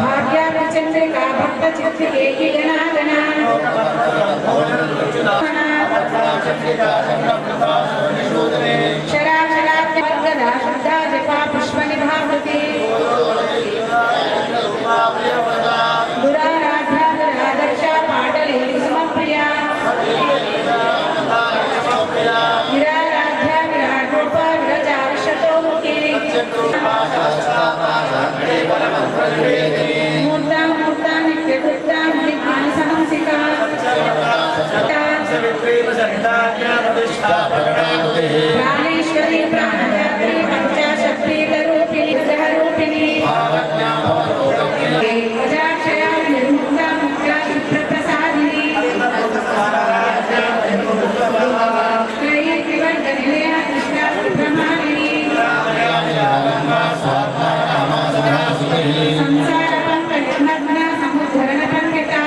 भाग्याचंद्रिका भक्त चित्ते गणागणा शराशराब्दवर्गदा शुद्धा जपा पुष्पनिभावृते दुराराध्या दुरादर्शा पाटले कुसुमप्रिया विराराध्या विराटोपा विरजार्षतोमुखे मूर्ता मूर्ता नित्यकृता निज्ञानसहंसिका प्राणेश्वरी प्राणदात्री पंचाशक्ति रूपिणी रूपिणी प्रजाक्षया निर्मुक्ता मुक्ता शुभ्रप्रसादिनी त्रयी त्रिवर्गनिलया कृष्णा सुब्रह्मण्यनी संसार पंक निर्मग्ना समुद्धरण पंकता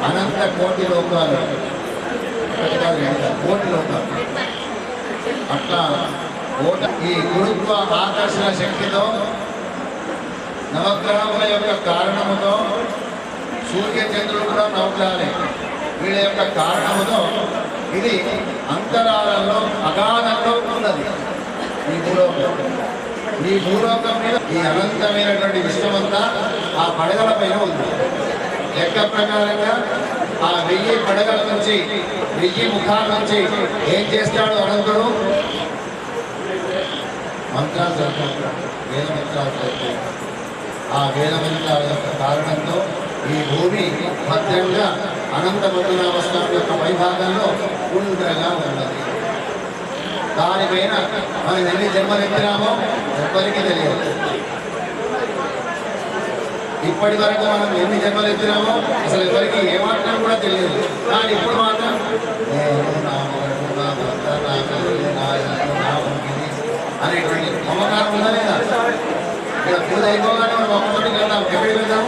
అనంత కోటి లోకాలు కోటి లోకాలు అట్లా ఈ గురుత్వ ఆకర్షణ శక్తితో నవగ్రహముల యొక్క కారణముతో సూర్య చంద్రుడు కూడా నవగ్రహాలే వీళ్ళ యొక్క కారణముతో ఇది అంతరాలలో అగాధంలో ఉన్నది ఈ భూలోకం. ఈ భూలోకం మీద ఈ అనంతమైనటువంటి విశ్వమంతా ఆ పడగల పైన ఉంది. లెక్క ప్రకారంగా ఆ 1000 పడగల నుంచి 1000 ముఖాల నుంచి ఏం చేస్తాడు అనంతుడు? మంత్రాలు చదువుతాడు, వేద మంత్రాలు చదువుతాడు. ఆ వేద మంత్రాల యొక్క కారణంతో ఈ భూమి భద్రంగా అనంత పద్మనాభస్వామి యొక్క పైభాగంలో గుండ్రగా ఉన్నది. దానిపైన మనం ఎన్ని జన్మలు ఎత్తినామో ఎవ్వరికీ తెలియదు. ఇప్పటి వరకు మనం ఎన్ని జన్మలు ఎత్తినామో అసలు ఎవరికి ఏమాత్రం కూడా తెలియదు. కానీ ఇప్పుడు మాత్రం అనేటువంటి మమకారం ఉందా లేదా? ఇక్కడ పూజ అయిపోగానే మనం అమ్మతోటికి వెళ్దాం. ఎక్కడికి వెళ్దాం?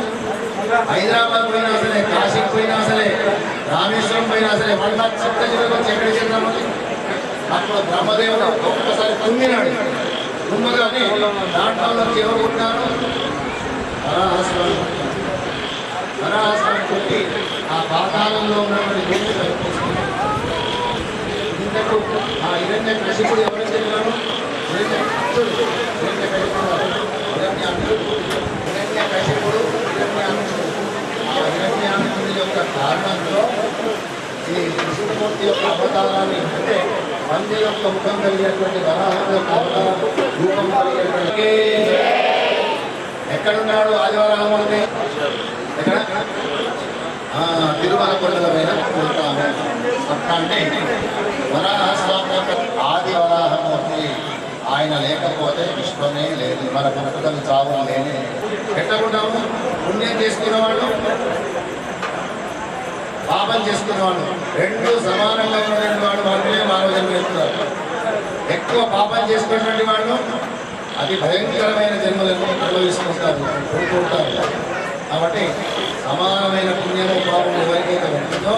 హైదరాబాద్ పోయినా సరే, కాశీకి పోయినా సరే, రామేశ్వరం పోయినా సరే, మళ్ళా చిత్తజీవికి వచ్చి ఎక్కడికి వెళ్దామని అప్పుడు బ్రహ్మదేవుడు ఒక్కసారి తుమ్మినాడు. తుమ్మగానే దాంట్లో నుంచి ఎవరు ఉంటారు? వరాహస్వామి. వరాహస్వామి కొట్టి ఆ పాతాళంలో ఉన్నటువంటి భూమిని కల్పిస్తుంది. ఇంతకు ఆ హిరణ్యకశిపుడు ఎవరైతే చెప్పారు? హిరణ్యకశిపుడు, ఆ హిరణ్యానుడి యొక్క కారణంలో ఈ కృష్ణమూర్తి యొక్క అవతారాన్ని అంటే పంది యొక్క ముఖం కలిగినటువంటి వరాహం యొక్క అవతార రూపం కలిగినటువంటి ఎక్కడున్నాడు ఆదివరాహమూర్తి? ఎక్కడ? తిరుమల కొండల పైన వెళ్తాము. అట్లా అంటే వరాహస్వామి యొక్క ఆది వరాహమూర్తి ఆయన లేకపోతే విశ్వమే లేదు. మన పుట్టుకలు చావులు లేని ఎట్టకుంటాము. పుణ్యం చేసుకునేవాళ్ళు, పాపం చేసుకునేవాళ్ళు రెండు సమానంగా ఉన్నటువంటి వాడు మాత్రమే మానవ జన్మ ఎత్తుతారు. ఎక్కువ పాపం చేసుకున్నటువంటి వాళ్ళు అతి భయంకరమైన జన్మలను అనుభవిస్తుంటారు, కోరుకుంటారు. కాబట్టి సమానమైన పుణ్యము పాపం ఎవరికైతే ఉంటుందో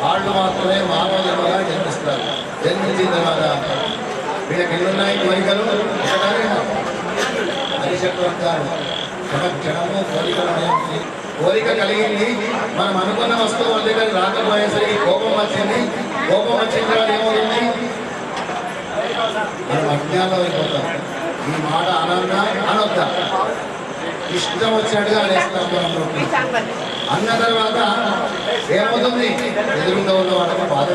వాళ్ళు మాత్రమే మానవ జన్మగా జన్మిస్తారు. జన్మించిన తర్వాత వీళ్ళకి ఎన్నున్నాయి కోరికలు? హరిశక్తులంటారు. క్షణము కోరికలు. కోరిక కలిగింది, మనం అనుకున్న వస్తువు వాళ్ళ దగ్గర రాకపోయేసరికి కోపం వచ్చింది. కోపం వచ్చిన తర్వాత ఏమవుతుంది? మనం అజ్ఞానంలో అయిపోతాం. ఈ మాట అనన్నా అనొద్దా? ఇష్టం వచ్చినట్టుగా అనేస్తాం. అన్న తర్వాత ఏమవుతుంది? ఎదురుగా ఉన్న వాళ్ళకి బాధ.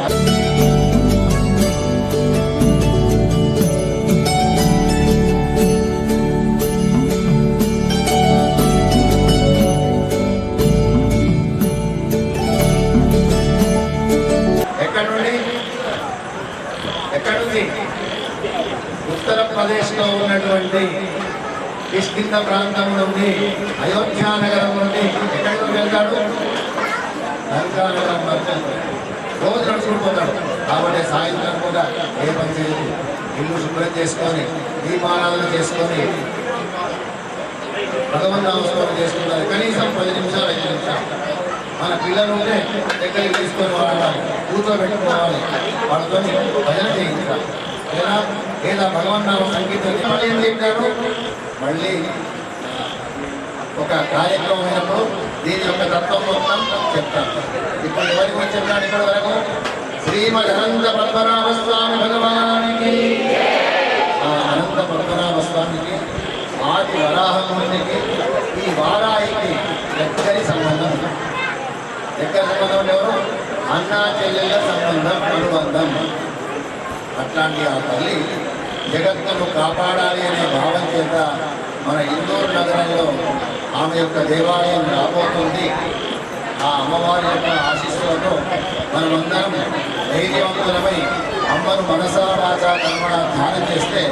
ఎక్కడుంది? ఉత్తరప్రదేశ్లో ఉన్నటువంటి కిష్కింద ప్రాంతం నుండి, అయోధ్యా నగరం నుండి ఎక్కడికి వెళ్తాడు? లంకానగరం వరకు రోజు నడుచుకుంటుపోతాడు. కాబట్టి సాయంత్రం కూడా ఏ పని చేయదు, ఇల్లు శుభ్రం చేసుకొని దీపారాధన చేసుకొని భగవన్నామస్మరణ చేసుకుంటారు. కనీసం 10 నిమిషాలు 5 నిమిషాలు. మన పిల్లలు ఉంటే దగ్గరికి తీసుకొని వాళ్ళ కూర్చోబెట్టుకోవాలి, వాళ్ళతో భజన చేయించాలి. లేదా భగవన్నామ సంగీతం ఏం చెప్తాడు? మళ్ళీ ఒక కార్యక్రమం అయినప్పుడు దీని యొక్క తత్వం మొత్తం చెప్తాను. ఇప్పుడు ఎవరికి వచ్చి చెప్పాడు? ఇక్కడ వరకు శ్రీమద్ అనంత పద్మనాభ స్వామి భగవానికి, ఆ అనంత పద్మనాభ స్వామికి, ఆది వరాహమునికి, ఈ వారాయికి దగ్గరి సంబంధం. దగ్గర సంబంధం ఎవరు? అన్నా చెల్లెళ్ళ సంబంధం, అనుబంధం. అట్లాంటి ఆ తల్లి జగత్తును కాపాడాలి అనే భావం చేత మన ఇందూరు నగరంలో ఆమె యొక్క దేవాలయం రాబోతుంది. ఆ అమ్మవారి యొక్క ఆశీస్సులతో మనమందరం ధైర్యవంతులమై అమ్మను మనసా వాచా కర్మణ ధ్యానం చేస్తే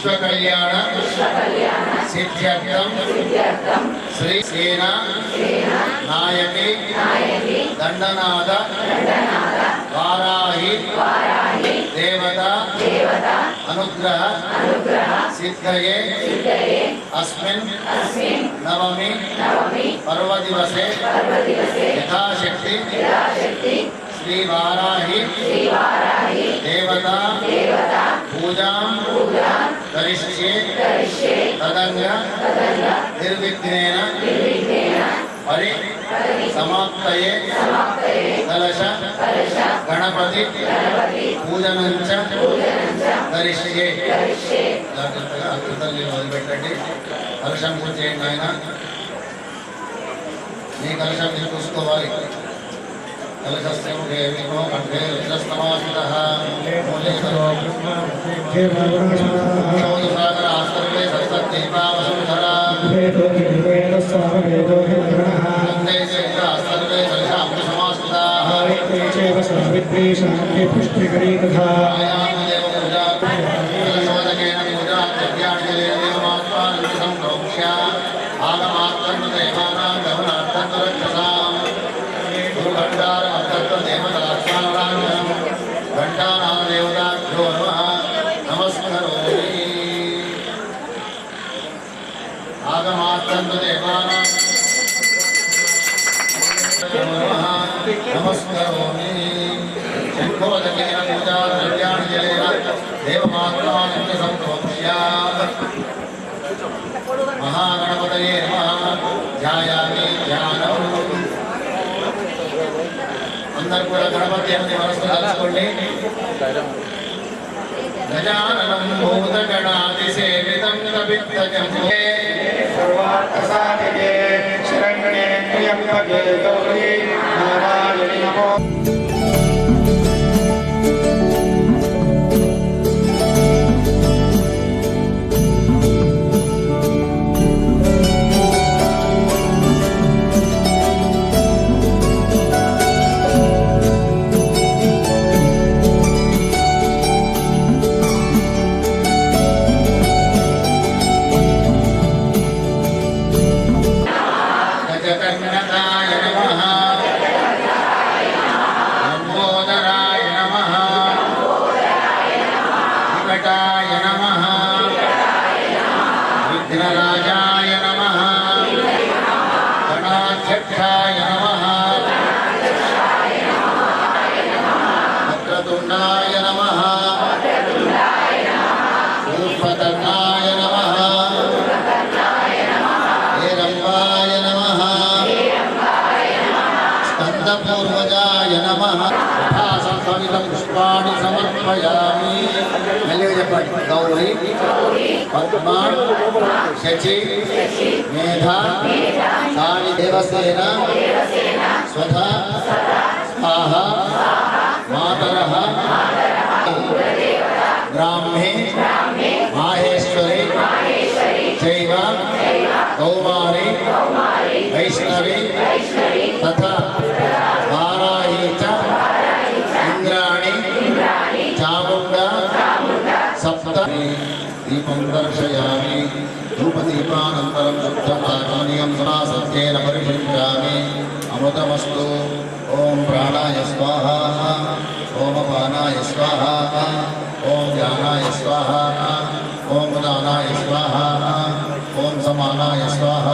विश्वकल्याण सिद्ध्यर्थम श्री सेना नायकी दंडनाथ वाराही देवता अनुग्रह सिद्धये अस्मिन् नवमी पर्वदिवसे यथाशक्ति श्री वाराही देवता पूजा करिष्ये तदंग निर्विघ्नेन परि समाप्तये कलश गणपति पूजनंच करिष्ये జాగ్రత్తగా అక్షతల్ని మొదలుపెట్టండి. కలశం కూర్చేయండి ఆయన. మీ కలశం మీరు చూసుకోవాలి. కలశస్య ముఖే విఘ్నో కంఠే రుద్రస్తమాశ్రితః మూలే సాగర ఆస్తర్వే సరస్వతీపావసుంధరా వందే చైత్ర ఆస్తర్వే కలశాంబు సమాశ్రితాః ఆయామ దేవ పూజా కలశోదకేన పూజా ద్రవ్యాణి దేవమాత్మానం సంప్రోక్ష్య ఆగమాత్మను దేవానాం గమనార్థం రక్షసాం గురుగండారం అర్థత్వ దేవతాత్మానాం ఘంటానాం దేవతాభ్యో నమః నమస్కరోమి ఆగమాత్మను దేవానాం నమః నమస్కరోమి శంఖోదకేన పూజా ద్రవ్యాణి జలేన దేవమాత్మానం సంప్రోక్ష్య మహాగణపతయే నమః ధ్యాయామి ధ్యానం. అందరూ కూడా గణపతి అని మనసు తలుచుకోండి. గజాననం భూతగణాది సేవితం కపిత్తజం सर्वार्थसाधिके शरण्ये त्र्यम्बके गौरी नारायणि नमो గజకర్ణకాయ నమః లంబోదరాయ నమః వికటాయ నమః విఘ్నరాజాయ నమః గణాధ్యక్షాయ నమః వక్రతుండాయ నమః ఊర్ధ్వకర్ణాయ నమః हेरम्बाय नमः स्कन्दपूर्वजाय नमः यथासंभवितं पुष्पाणि समर्पयामि. మెల్లిగా చెప్పండి. గౌరీ పద్మ శచి మేధ కాళి దేవసేన స్వధ స్వాహ మాతరః బ్రాహ్మే మాహేశ్వరి జైవ కౌమారి వైష్ణవి తథా వారాహి చ ఇంద్రాణి చాముండా సప్త. దీపం దర్శయామి. ధూపదీపానంతరం శుద్ధమాచమనీయం సమాసత్యేన పరిశుద్ధ్యామి. అమృతమస్తు. ఓం ప్రాణాయ స్వాహ, ఓం అపానాయ స్వాహ, ఓం ధ్యానాయ స్వాహ, ఓం ఉదానాయ స్వాహ, ఓం సమానాయ స్వాహ.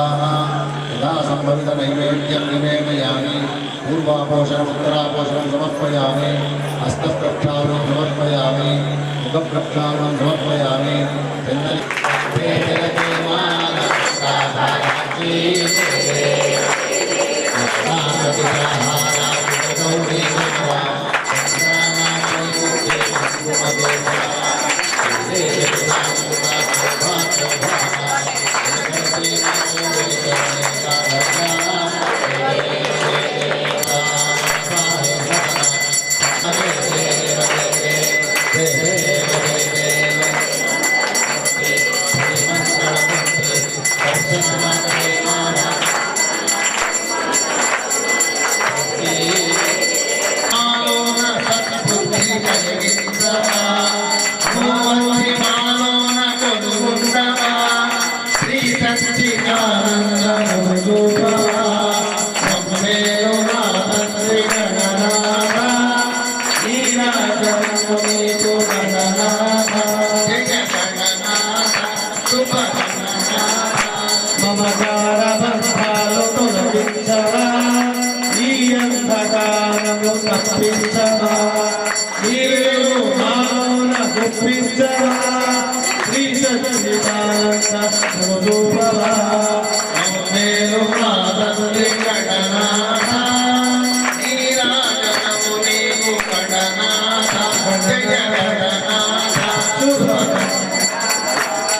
యథా సంభవిత నైవేద్యం నివేదయామి. పూర్వాపోషణం ఉత్తరాపోషణం సమర్పయామి. హస్తప్రక్షాళనం సమర్పయామి. ముఖప్రక్షాళనం సమర్పయామి. Om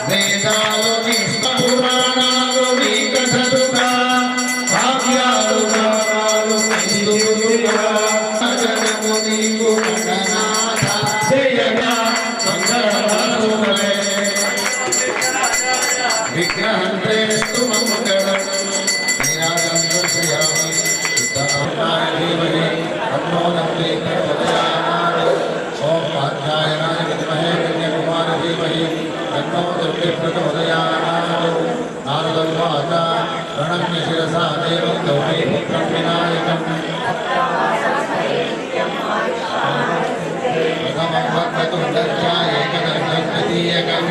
వేదాలు పురాణాలు నీ కథలుగా కావ్యాలు గానాలు హిందువులుగా జగము నీకు గణనాథ జయగా మంగళవాసుడే విగ్రహంతేస్తు మంగళం నిరాజం దర్శయామి సిద్ధార్థాయ ధీమహి తన్నో నంది ప్రచోదయాత్ ఓం కాత్యాయనాయ విద్మహే కన్యాకుమారి ధీమహి तन्नो दुर्गे प्रचोदयात् नारदोवाच प्रणम्य शिरसा देवं गौरी पुत्रं विनायकम् प्रथमं भक्तुण्डध्याय एकदर्शं द्वितीयकम्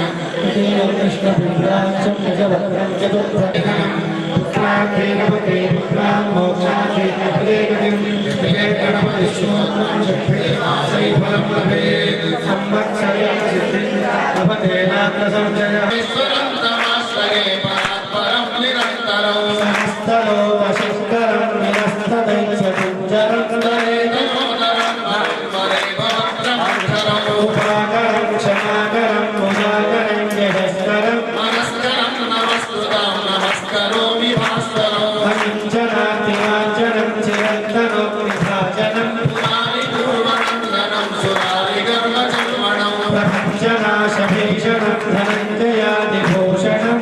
कृष्णपिण्डाक्षं यजवक्त्रं चतुर्थकम् पुत्रार्थेनपते पुत्रां मोक्षार्थेनपदेगतिं गणपतिश्रोत्रं शक्तिर्मासै फलं लभेत् संवत्सरे सिद्धिं लभतेनात्मसंशयः ईश्वरं तमाश्रये परात्परं निरन्तरं समस्तलोकशङ्करं निरस्तदैत्यकुञ्जरं तनोदरं वरे भवत्रमक्षरम् उपाकरं क्षमाकरं मुदाकरं यशस्करं नमस्करं नमस्कृतं नमस्करोमि भास्करम् अकिञ्चनातिवाञ्चनं चिरन्तनं विभाजनं पुराणि पूर्वनन्दनं सुरारिगर्वचर्वणं प्रभञ्जनाशभीषणं धनञ्जयादिभूषणं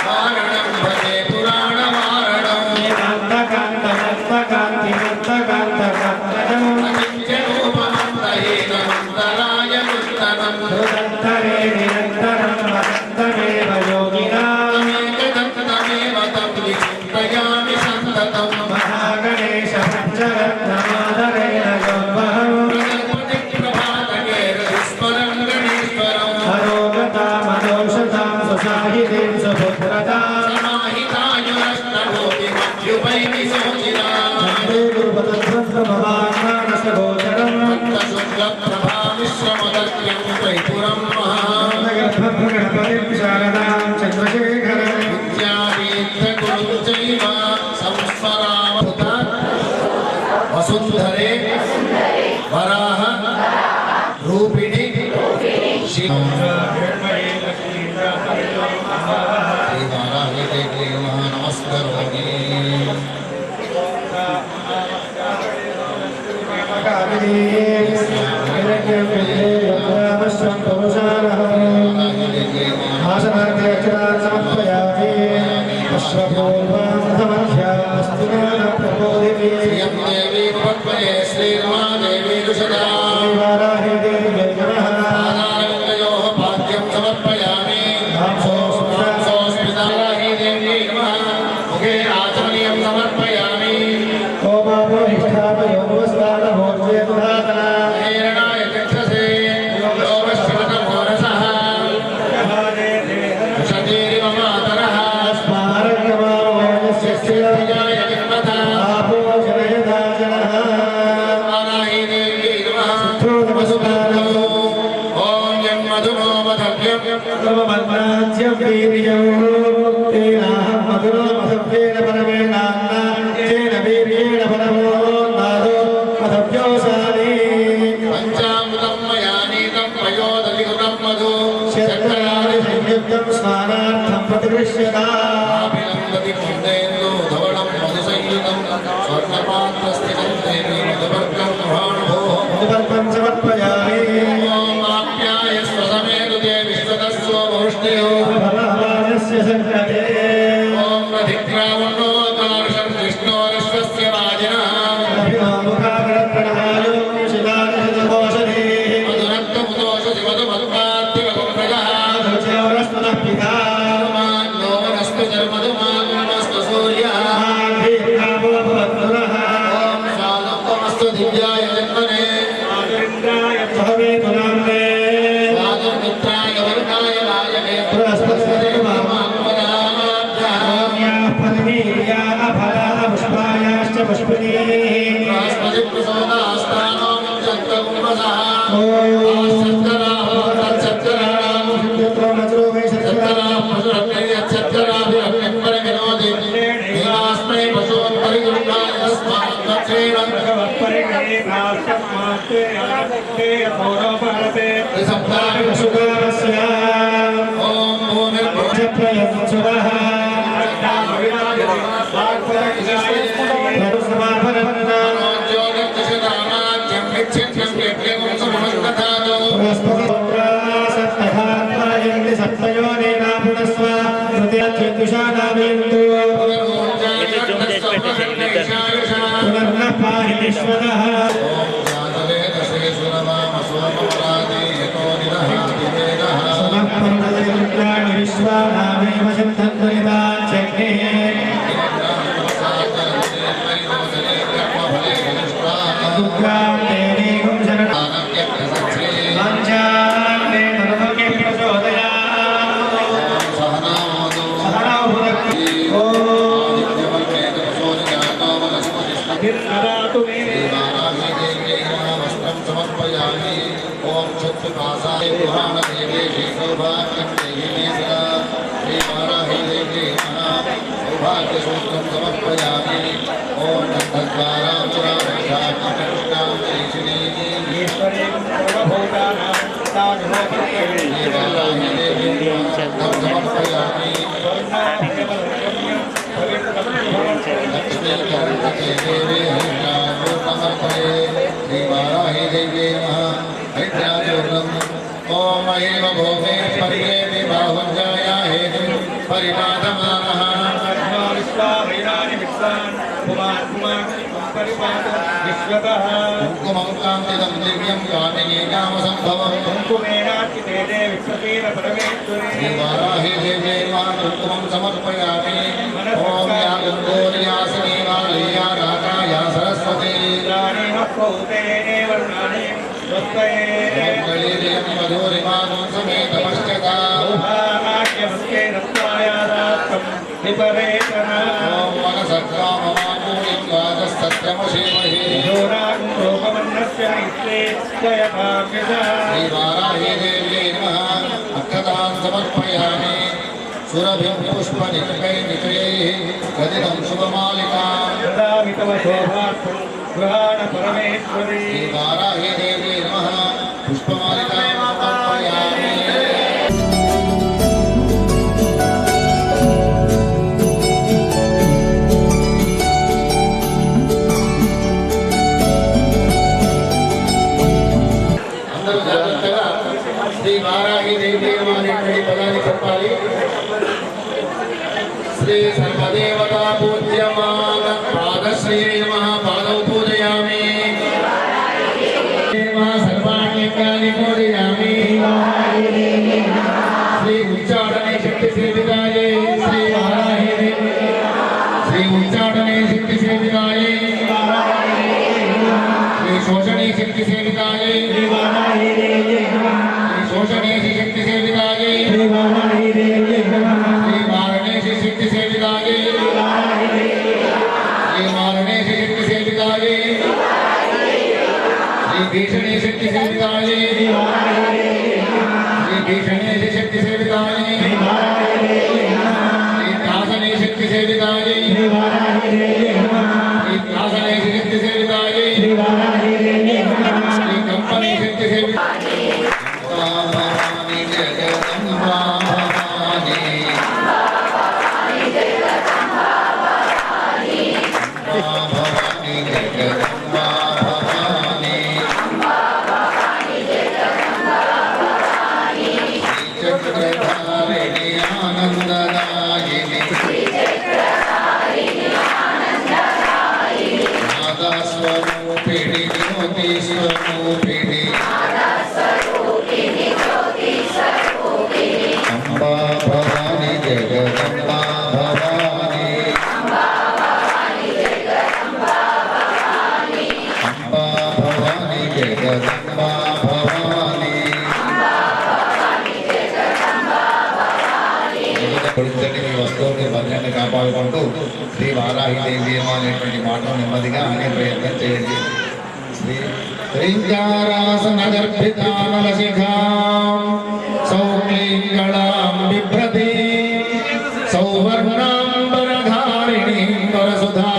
वारणं भजे पुराणवारणम् हेमन्तकान्तमन्तकान्तिमन्तकान्तकान्तकम् अचिन्त्यरूपमन्तहीनमन्तराय नूतनम् हृदन्तरे निरन्तरं वसन्तमेव योगिनाम् तमेकदन्तमेव तं विचिन्तयामि सन्ततम् महागणेशपञ्चरत्नमादरेण योद्वहम् प्रगल्पतिप्रभातके रविस्मरं गणेश्वरम् अरोगतामदोषतां सुसाहितीं सुपुत्रताम् समाहितायुरष्टभूतिमभ्युपैति सोचिराम् वन्दे गुरुपदध्वस्तमहात्मानसगोचरम् शुक्लप्रभामिश्रमदत्यं त्रैपुरं महान् गणपतिं शारदां चन्द्रशेखरम् विद्यावीत्रगुरुं चैव संस्मरामहुत वसुन्धरे वराह रूपिणि श्रीवाराहि देवी नमस्करोमि श्रियं देवी पद्मये श्रीर्मादेवी दुषदा पादारविन्दयोः पाद्यं समर्पयामि सोऽस्मिताराहि देवी नमः मुखे आचमनीयं समर्पयामि हेरणाय चक्षसे योगश्रवतमोरसः वृषतीरिव मातरः यस्याय जन्मथा वाराहि देवी नमः वसुभद्रो ॐ यं मधुनो मधव्यं पञ्चामृतं मया नीतं पयोदधिकृतं मधु स्नानार्थं प्रतिगृह्यता शर्कराभिनन्दति कुन्देन्दु धवलं मधुसंयुतं स्वर्णपात्रस्थितं देवी मधुवर्गं महानुभोः मधुपर्कं समर्पयामि ॐ आप्याय स्वसमेतु ते विश्वतस्व वृष्णयो भगवानस्य सङ्कटे ॐ रधिग्रावणोऽकार्षं विष्णोरश्वस्य वाजिनः अभिमामुखागणप्रणहायो शिलानिषदकोशने मधुरक्तमुदोषधि मधुमत्पार्थिवगुम्भजः अधुचेवरस्तुनः पिता नो वनस्पति सौरोपहरते सप्ताविषुगारस्य ओम भूमिर्भुवः प्रयत्सुरः सौभाग्यसूत्रं समर्पयामि ओम ओम एव भोगे पर्ये बाहुञ्जाया हेतु परिपादमानः कुङ्कुमं कान्तिदं दिव्यं कामिनी कामसम्भवं श्रीवाराहि देव्यै मा कुङ्कुमं समर्पयामि ॐ या गङ्गोर्यासिनी वालीया राकाया सरस्वती गलीरियं मधुरिमानं समेतमश्चता ॐ मनसक्राममापूरिं वाजस्तत्रमशीमहि श्रीवाराहि देव्यै नमः अक्षतां समर्पयामि सुरभिं पुष्पनिकैः गदिनं शुभमालिकां श्रीवाराहि देव्यै नमः पुष्पमालिकां समर्पयामि श्री वाराही देवी पदानि చెప్పాలి श्री सर्वदेवता पूज्यमान पादश्री नमः पादौ पूजयामि सर्वाण्यङ्गानि पूजयामि श्री उच्चाटने शक्ति सेविकायै श्री वाराही देवी श्री उच्चाटने शक्ति सेविकायै श्री शोषणे शक्ति सेविकायै शोषणे शक्ति सेविकायै श्री मारणे शक्ति सेविकायै श्री मारणे शक्ति सेविकायै श्री भीषणे शक्ति सेविकायै श्री भीषणे शक्ति सेविकायै श्री त्रासने शक्ति सेविकायै श्री त्रासने शक्ति सेविकायै श्री कंपने शक्ति सेविकायै भवानी जगदम्बा भवानी जगदम्बा भवानी चक्रधारिणी आनन्ददायिनी माता स्वरूपिणी ज्योति स्वरूपिणी अम्बा भवानी जगदम्बा भवानी अम्बा भवानी जगदम्बा भवानी పొడిచండి మీ వస్తువుని భద్రంగా కాపాడుకుంటూ శ్రీ వారాహి దేవి అనేటువంటి మాటను నెమ్మదిగా అనే ప్రయత్నం చేయండి శ్రీ శ్రీంకారాసనగర్భితానలశిఖాం సౌక్లీంగళాం బిభ్రతి సౌవర్ణాంబరధారిణీం వరసుధా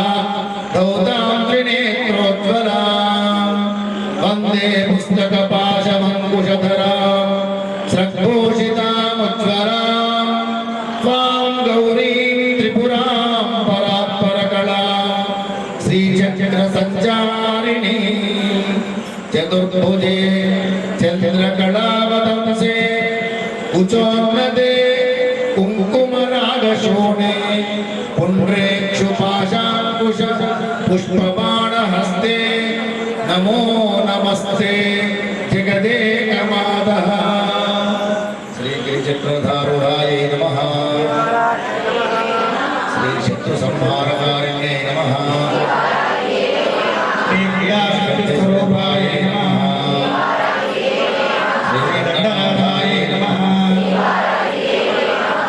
దౌతాం త్రినేత్రోజ్వలాం వందే పుస్తకపా ज्योते चंद्रकलावतंसे उचोन्नते कुंकुमरागशोणे पुण्ड्रेक्षुपाशाकुश पुष्पबाणहस्ते नमो नमस्ते जगदेकमातः श्रीगिरिचक्रधारुणाय नमः श्रीशत्रुसंहारकारिण्यै नमः श्रीप्रियाशक्तिस्वरूपाय नमः श्रीदण्डनाथाय नमः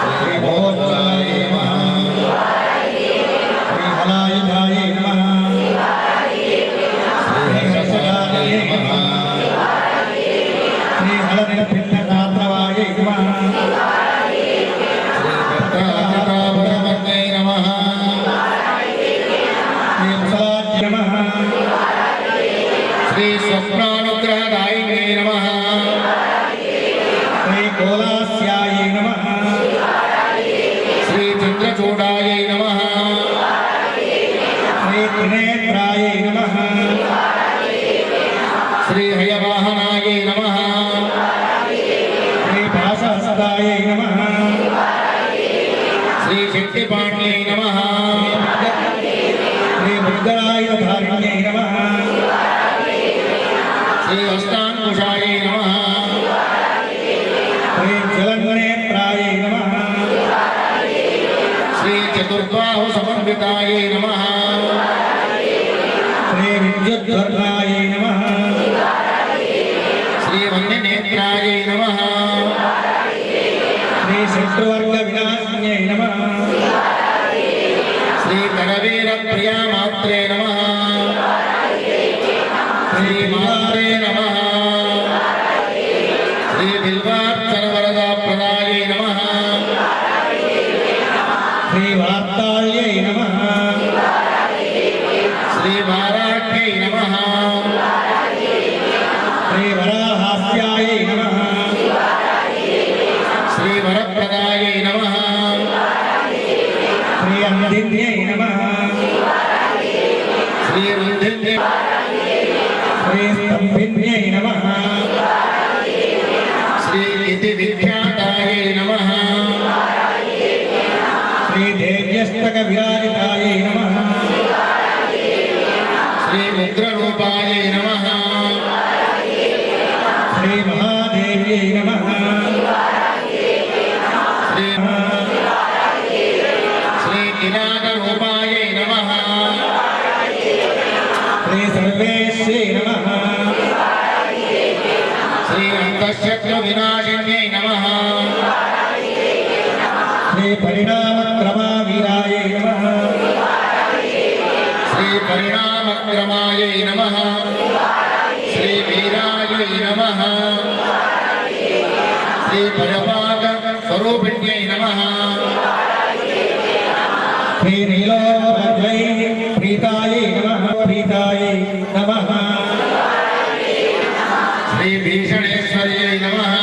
श्रीमहोत्सवाय नमः श्रीहलायुधाय नमः श्रीहर्षदाय नमः श्रीहलनिर्भिन्नगात्रवाय नमः श्रीभद्राचतावरवर्ण्यै नमः श्रीमुसलाय नमः श्रीस्वप्नानुग्रहदायिन्यै नमः श्रीकोलास्याय नमः श्रीचन्द्रचूडाय नमः श्रीत्रिनेत्राय नमः श्रीहयवाहनाय नमः श्रीपाशहस्ताय नमः श्रीशक्तिपाण्यै नमः श्रीमुद्गरायुधारिण्यै नमः श्रीहस्ताङ्कुशाय नमः श्रीजलन्नेत्राय नमः श्रीचतुर्बाहुसमन्विताय नमः श्रीविद्युद्वर्णाय नमः श्रीवन्यनेत्राय नमः श्रीशत्रुवर्गविनाशिन्यै नमः श्रीकरवीरप्रियामात्रे नमः श्रीमात्रे नमः श्रीबिल्वार्चनवरदाप्रदाय नमः श्रीवार्ताल्यै नमः श्रीवाराह्यै नमः श्रीवराहास्यायै नमः श्रीवरप्रदायै नमः श्रीअन्दिन्यै नमः श्रीरुन्धिन्यै श्रीस्तम्भिन्यै नमः श्रीइतिविख्यातायै नमः श्रीदेव्यस्तकविराजितायै नमः श्रीमुद्ररूपायै नमः श्रीमहादेव्यै नमः श्रीकिरातरूपायै नमः श्रीसर्वेश्यै नमः श्रीअन्तःशत्रुविनाशिन्यै नमः श्रीपरिणामक्रमावीरायै नमः श्रीपरिणामक्रमायै नमः श्रीवीरायै नमः श्रीपरपाकस्वरूपिण्यै नमः श्रीनीलोपद्वै प्रीतायै नमः प्रीतायै नमः श्रीभीषणेश्वर्यै नमः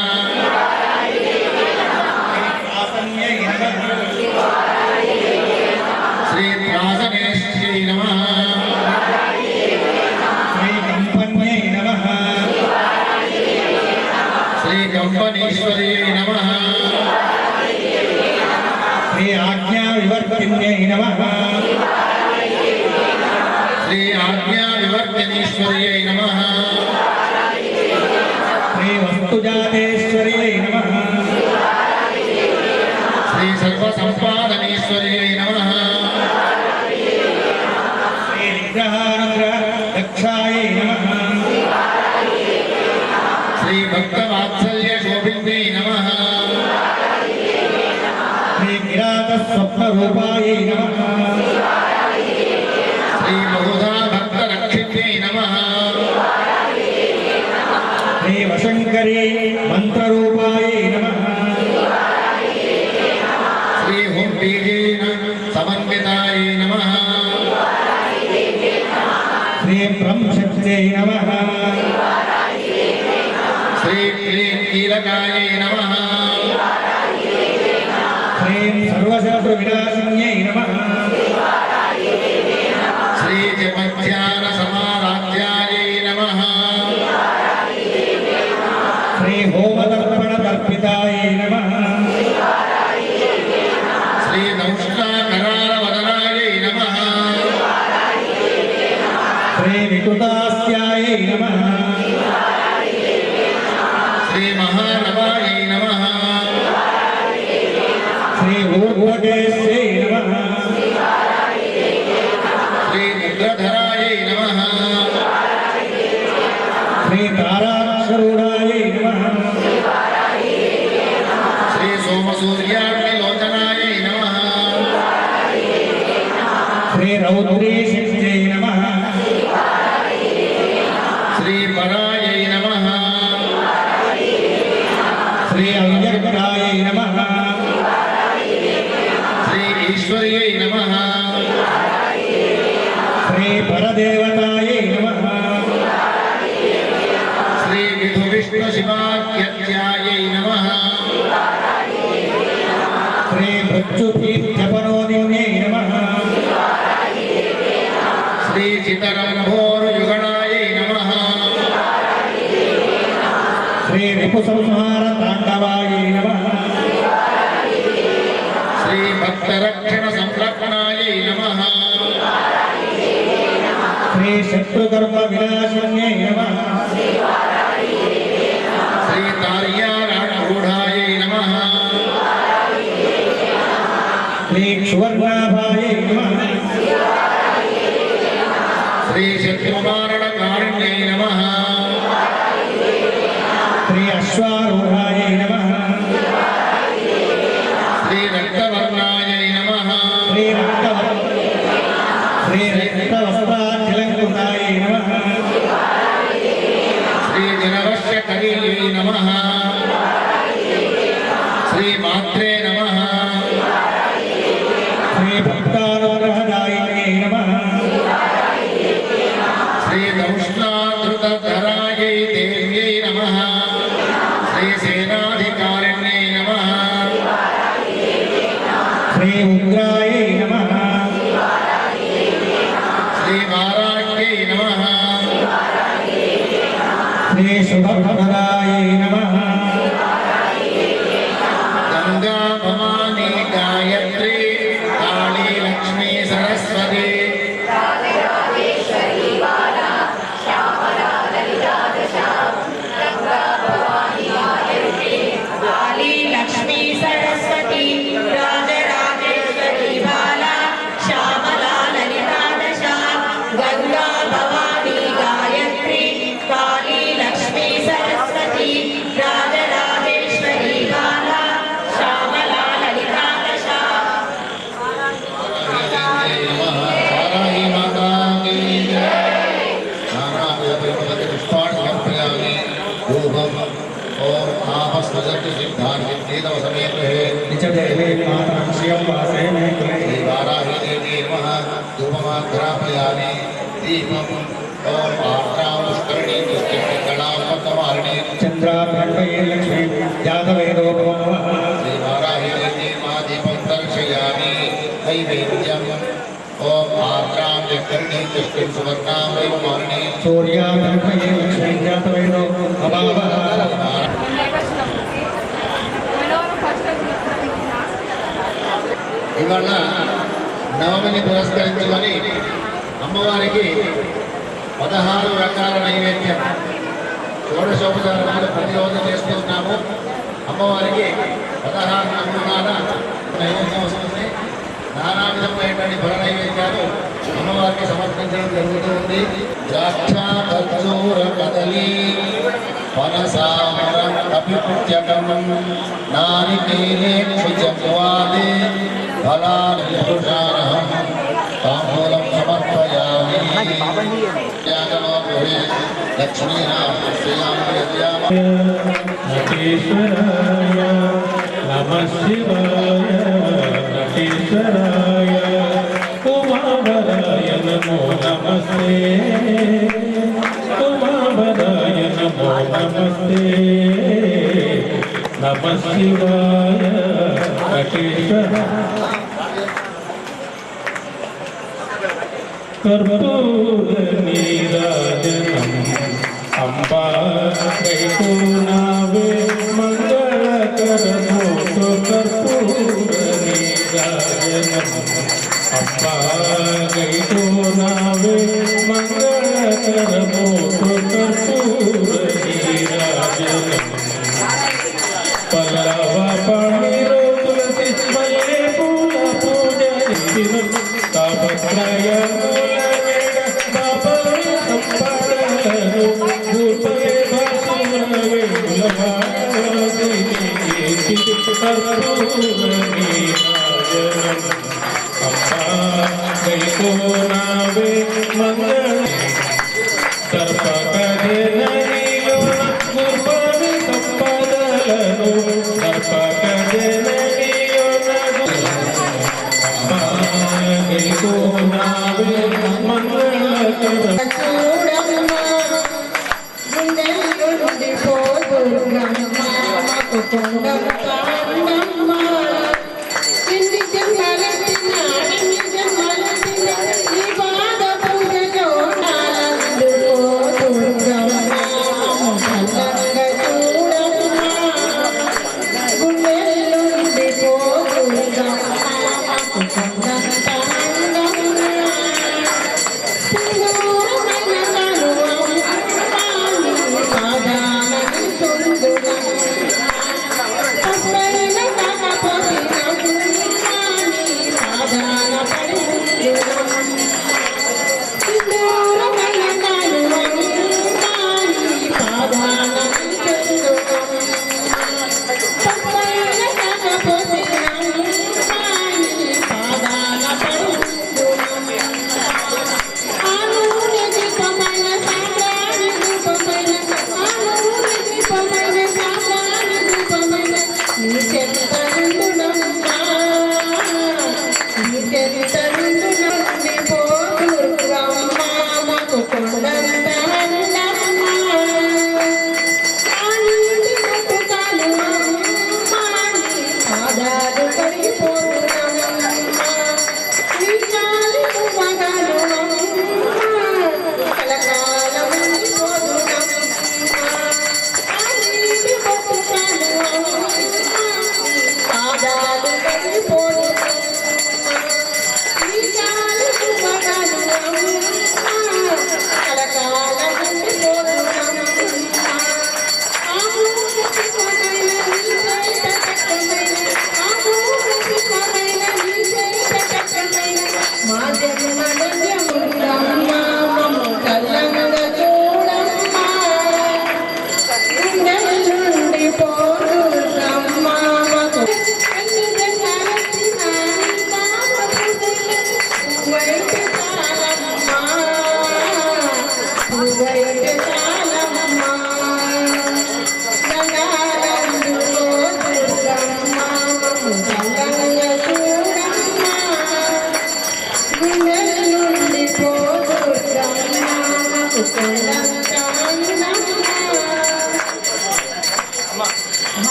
आसन्यै नमः श्रीत्रासनेश्वर्यै नमः श्रीकम्पन्यै नमः श्रीकम्पनीश्वर्यै नमः श्री आज्ञाविवर्तिन्यै नमः श्री आज्ञाविवर्तिनीश्वर्यै नमः श्री वस्तुजातेश्वर्यै नमः श्री सर्वसम्पादनेश्वर्यै नमः श्री निग्रहानुग्रहदक्षायै नमः श्री भक्तवात्सल्यशोभिन्यै नमः श्री किरातस्वप्नरूपायै नमः श्री बहुधा भक्तरक्षिण्यै नमः श्री वशङ्करी मन्त्ररूपायै नमः श्री हुंबीजेन समन्वितायै नमः श्री ब्रह्मशक्त्यै नमः श्री क्लीं कीलकायै नमः श्री सर्वशत्रुविनाशिन्यै नमः श्री जपध्यानसमाराध्यायै नमः శ్రీ హోమదర్పణ తర్పితాయై నమః శ్రీ నౌష్టాకరాల వదనాయై నమః శ్రీ వికుతాస్యాయై నమః శ్రీ మహానవాయై నమః శ్రీ ఊర్ధ్వకేశ్యై నమః శ్రీ ముద్రధరాయై నమః శ్రీ తారాక్షరూఢాయై నమః శ్రీ సోమసూర్యాగ్నిలోచనాయై నమః శ్రీ రౌద్రీశక్త్యై నమః శ్రీ పరాయై నమః శ్రీ అవ్యక్తాయై నమః శ్రీ ఈశ్వర్యై నమః శ్రీ పరదేవతాయై నమః శ్రీ విధు విష్ణు శివాఖ్యత్యాయై నమః శ్రీ మృత్యుభీత్యపనోదిన్యై నమః శ్రీ చితరంభోరుయుగణాయై నమః శ్రీ రిపుసంహార తాండవాయై నమః శ్రీ భక్తరక్షణ సంరక్షణాయై నమః శ్రీ శత్రుకర్మ వినాశన్యై నమః శ్రీ తార్యారాఢూఢాయై నమః శ్రీ క్షువర్ణాభాయై నమః శ్రీ శత్రుమారణకారుణ్యై నమః శ్రీ అశ్వారూఢాయై నమః శ్రీ రక్తవర్ణాయై నమః శ్రీ రక్తవస్త్రాఖిలంకృతాయై నమః శ్రీ జనవశ్యకరీయై నమః శ్రీ మాత్రే నమః శ్రీ భక్తానుగ్రహదాయిన్యై నమః శ్రీ దౌష్ణాధృతధరాయై దేవ్యై నమః శ్రీ సేనాధికారిణ్యై నమః శ్రీ ఉగ్రాయై నమః శ్రీ వారాహ్యై నమః శ్రీ శుభప్రదాయై నమః గంగా భవానీ గాయత్రి కాళీ లక్ష్మీ సరస్వతి काली लक्ष्मी सरस्वती राजराजेश्वरी बाला श्यामला ललिता दशा गंगा भवानी गायत्री काली लक्ष्मी सरस्वती राजराजेश्वरी बाला श्यामला ललिता दशा वाराही माता की जय। नानाविधपरिमलस्य पुष्पाणि समर्पयामि। धूपम् और आपस्मजन्य सिद्धान्विद्येतव समेते निजदेवे मातरं श्रियं वासे मे कुले श्री वाराही देवी नमः धूपमाघ्रापयामि। दीपम् और आर्द्रावष्करणी दुष्टिकणात्मकमारिणी चन्द्राभ्यर्पये लक्ष्मी जातवेदोपमः श्री वाराही देवी मा दीपं दर्शयामि। नैवेद्यम् ओम आर्द्रावष्करणी दुष्टिं सुवर्णां वैमारिणी सूर्याभ्यर्पये लक्ष्मी जातवेदो अभावः ఇవాళ నవమిని పురస్కరించుకొని అమ్మవారికి 16 రకాల నైవేద్యం షోడశోపచారాలు ప్రతిరోజు చేస్తున్నాము. అమ్మవారికి 16 నమూనాల నైవేద్యం వస్తుంది. నానా విధమైనటువంటి ఫల నైవేద్యాలు అమ్మవారికి సమర్పించడం జరుగుతూ ఉంది. ద్రాక్ష ఖర్జూర కదలి పనసామరం అభిపుత్యకం నారికేలే క్షుజప్వాదే ఫలాని పురుషారహం తాంబూలం సమర్పయామి. త్యాగమోహే లక్ష్మీనాథయామ నటీశ్వరాయ నమః శివాయ నటీశ్వరాయ ఉమావరాయ నమో నమస్తే ఉమావరాయ నమో నమస్తే నమః శివాయ నటీశ్వరాయ కర్పూర నీరాజనం అంబా వైకోనా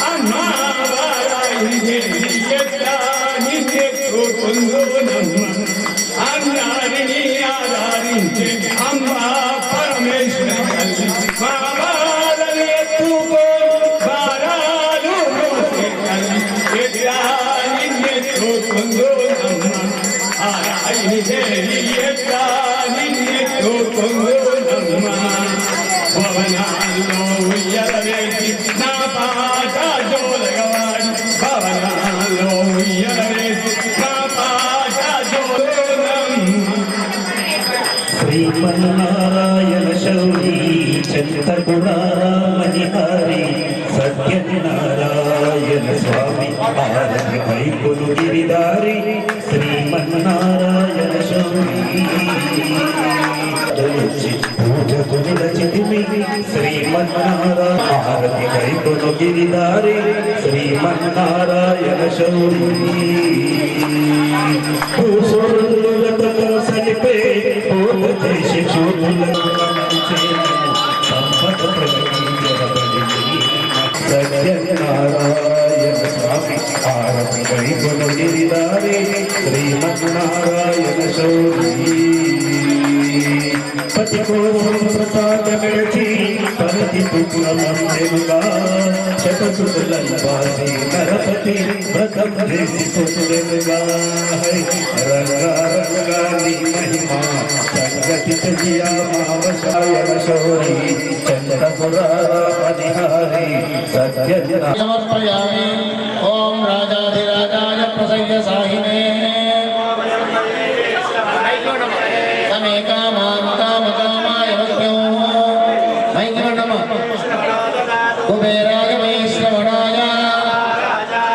Amma కొంగునమ్మ భవనాల్లో ఉయ్యల వేసి నా పాట జోలగవాడి భవనాల్లో ఉయ్యల వేసి నా పాట జోలగం శ్రీమన్నారాయణ శౌరి చంద్రగుణారామణి హరి సత్యనారాయణ స్వామి ఆరతి వైకులు గిరిదారి శ్రీమన్నారాయణ శౌరి పూజకు నిలచితిమి శ్రీమన్నారాయణ ఆరతి వైకులు గిరిదారి శ్రీమన్నారాయణ శౌరి సలిపే పూర్వ చేసి చూపులను సంపద సత్యనారాయణ స్వామి ఆరతి వైపును గిరిదారి శ్రీమన్నారాయణ శౌరి పతి కోసం ప్రసాద మెడచి పరతి పుత్రమందెనుగా శతసుతులంబాసి నరపతి వ్రతం చేసి పుత్రుడుగా రంగారంగాని మహిమా సంగతి చజియామావశాయణ శౌరి చంద్రపురామణిహారి సత్యనారాయణ సమర్పయామి. ఓం రాజాధిరాజాయ ప్రసయ్య సాహినే సమే కామాం కామకామాయ వస్మ్యో మహిమ నమః కుబేరాయ వై శ్రవణాయ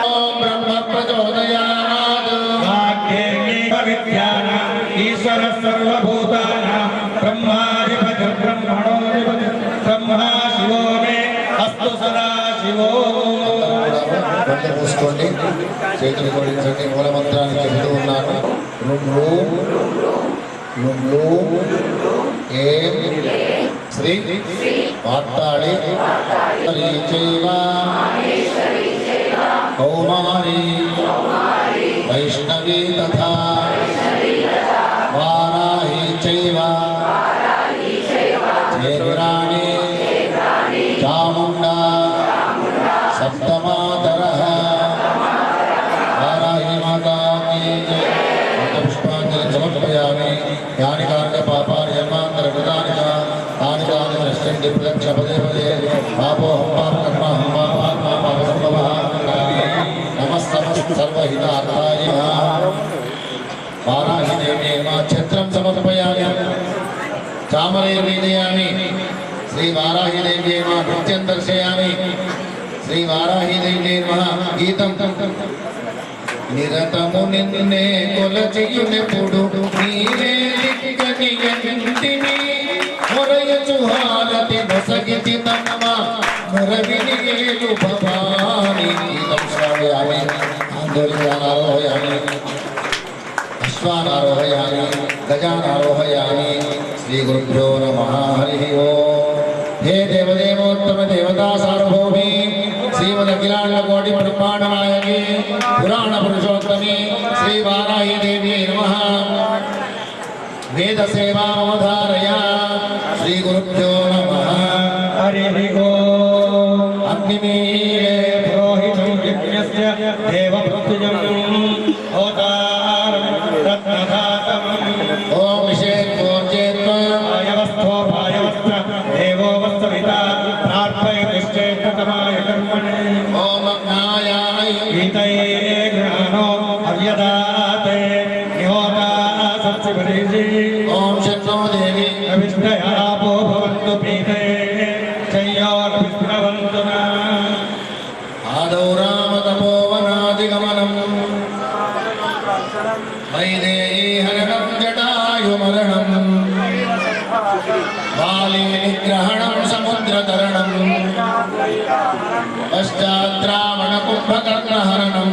ఓం బ్రహ్మ ప్రచోదయాత్ విజ్ఞాన ఈశ్వర సర్వభూతాన బ్రహ్మాధిపతి బ్రహ్మణోధిపతి బ్రహ్మా శివో మే అస్తు సదా శివో. కళ్ళు మూసుకోండి, చేతులు జోడించండి. మూలమంత్రాన్ని చెబుతూ ఉన్నాను. లుంలు ఏం శ్రీ వార్తాళి చైవ కౌమారి వైష్ణవీ తథా వారాహి చైవ చేరాణి చాముండా సప్తమాతరః వారాహి మాతా కీ జై. పుష్పాంజలి సమర్పయామి. యాని కాని పాపాని జన్మాంతర కృతాని తాని తాని నశ్యంతి ప్రదక్ష పదే పదే పాపోహం పాపకర్మహం పాపాత్మా పాపసంభవః నమస్తమస్తు సర్వహితార్థాయ వారాహి దేవ్యై ఛత్రం సమర్పయామి. చామరైర్వేదయామి. శ్రీ వారాహి దేవ్యై నృత్యం దర్శయామి. శ్రీ వారాహి దేవ్యై గీతం. నిరతము నిన్నే కొలచియునెప్పుడు నీవే దిక్కనియంటిని మొరయచు హారతి నొసగితి నమ్మ మురవిని ఏలు భవాని. గీతం శ్రావయామి. ఆందోళనారోహయామి, అశ్వానారోహయామి, గజానారోహయామి. శ్రీ గురుభ్యో నమః. హరి ఓం. హే దేవదేవోత్తమ దేవతా సార్వభౌమి శ్రీమదఖిలాండ కోటి బ్రహ్మాండ నాయకి పురాణ పురుషోత్తమి శ్రీ వారాహి దేవ్యై నమః. వేద సేవామధారయ. శ్రీ గురుభ్యో నమః. హరి ఓం. అగ్నిమీలే పురోహితం యజ్ఞస్య దేవభృత్యుజం హోతారం రత్నధాతం ఓం విషేత్వోర్జేత్వ భాయవస్థో భాయవస్థ దేవో వస్తవితా ప్రార్థయతిష్ఠేతమాయ కర్మణి. ఓం అగ్నాయాయ గీతయే జ్ఞానో అవ్యదాతే నిహోతా సత్యపరిజి. ఓం శన్నో దేవి అవిష్ణయాపో భవంతు పీతే చయ్యోర్విష్ణవంతు నా. ఆదౌ రామ తపోవనాదిగమనం వైదేహీ హరణం జటాయుమరణం బాలీ నిగ్రహణం సముద్రతరణం పశ్చాద్రావణ కుంభకర్ణహరణం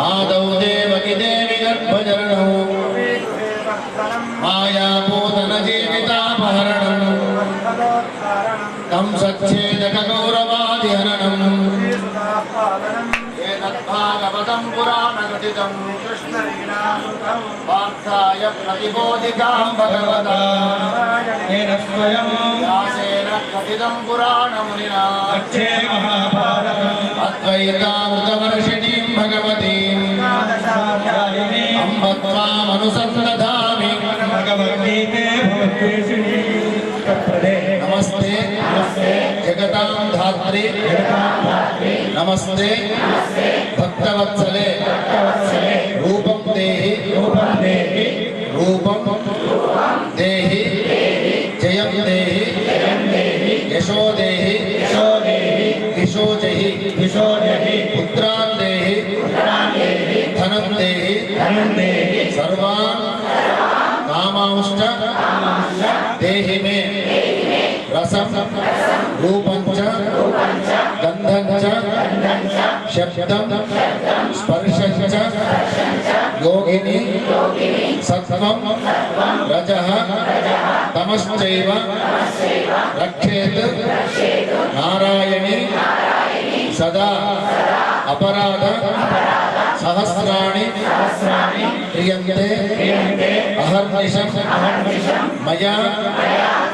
ఆదౌ దేవకి దేవి గర్భజరణం మాయాపూతన జీవితాపహరణం కంసచ్ఛేదక గౌరవాదిహరణం ఏతద్భాగవతం పురాణకథితం వార్తాయ ప్రతిబోధికాం భగవతా తేన స్వయం వ్యాసేన కథితం పురాణమునినా అక్షే మహాభారతం అద్వైతామృతవర్షిణీం భగవతీం అధ్యాయిని అంబ త్వామనుసందధామి భగవద్గీతే केशिनी कप्रदे नमस्ते जगतां धात्री नमस्ते भक्तवत्सले रूपं देहि जयं देहि यशो देहि दिशो जहि पुत्रान् देहि धनं देहि सर्वान् कामांश्च देहि मे रसं रूपं च गन्धं च शब्दं स्पर्शं च योगिनी सत्त्वं रजः तमश्चैव रक्षेत् नारायणी सदा अपराध सहस्राणि क्रियन्ते अहर्निशं मया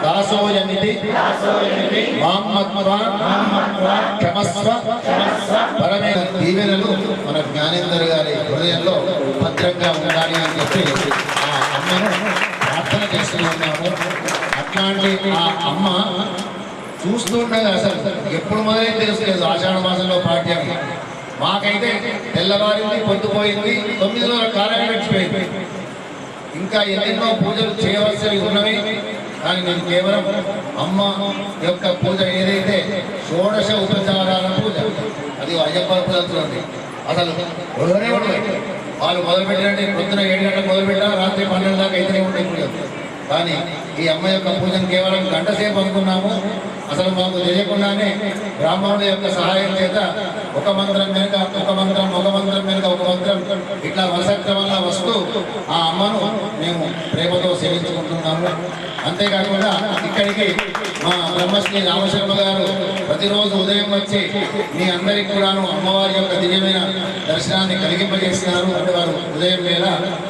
दासोऽयमिति मां मत्वा క్షమస్వ పరమే దీవెనలు మన జ్ఞానేందర్ గారి హృదయంలో భద్రంగా ఉండాలి అని చెప్పి ఆ అమ్మను ప్రార్థన చేస్తూ ఉన్నాము. అట్లాంటి ఆ అమ్మ చూస్తుండగా అసలు ఎప్పుడు మొదలైతే తెలుసుకోలేదు ఆషాఢ మాసంలో పాఠ్యం. మాకైతే తెల్లవారింది పొద్దుపోయింది 9 రోజుల కాలం గడిచిపోయింది. ఇంకా ఎన్నెన్నో పూజలు చేయవలసినవి ఉన్నవి. కానీ నేను కేవలం అమ్మ యొక్క పూజ ఏదైతే షోడశ ఉపచారాల పూజ అది అయ్యప్ప పూజలుంది. అసలు ఒడవనే ఉండదు. వాళ్ళు మొదలుపెట్టినట్టే పొద్దున 7 గంటలకు మొదలుపెట్టినా రాత్రి 12 దాకా అయితేనే ఉంటాయి పూజ. కానీ ఈ అమ్మ యొక్క పూజను కేవలం గంట సేపు అనుకున్నాము. అసలు మాకు తెలియకుండానే బ్రాహ్మణుల యొక్క సహాయం చేత ఒక మంత్రం వెనుక ఒక మంత్రం వెనుక ఒక మంత్రం ఇట్లా వరుసక్రమంగా వస్తూ ఆ అమ్మను మేము ప్రేమతో సేవించుకుంటున్నాము. అంతేకాకుండా ఇక్కడికి మా బ్రహ్మశ్రీ రామశర్మ గారు ప్రతిరోజు ఉదయం వచ్చి మీ అందరికీ కూడాను అమ్మవారి యొక్క దివ్యమైన దర్శనాన్ని కలిగింపజేస్తున్నారు. అంటే వారు ఉదయం వేళ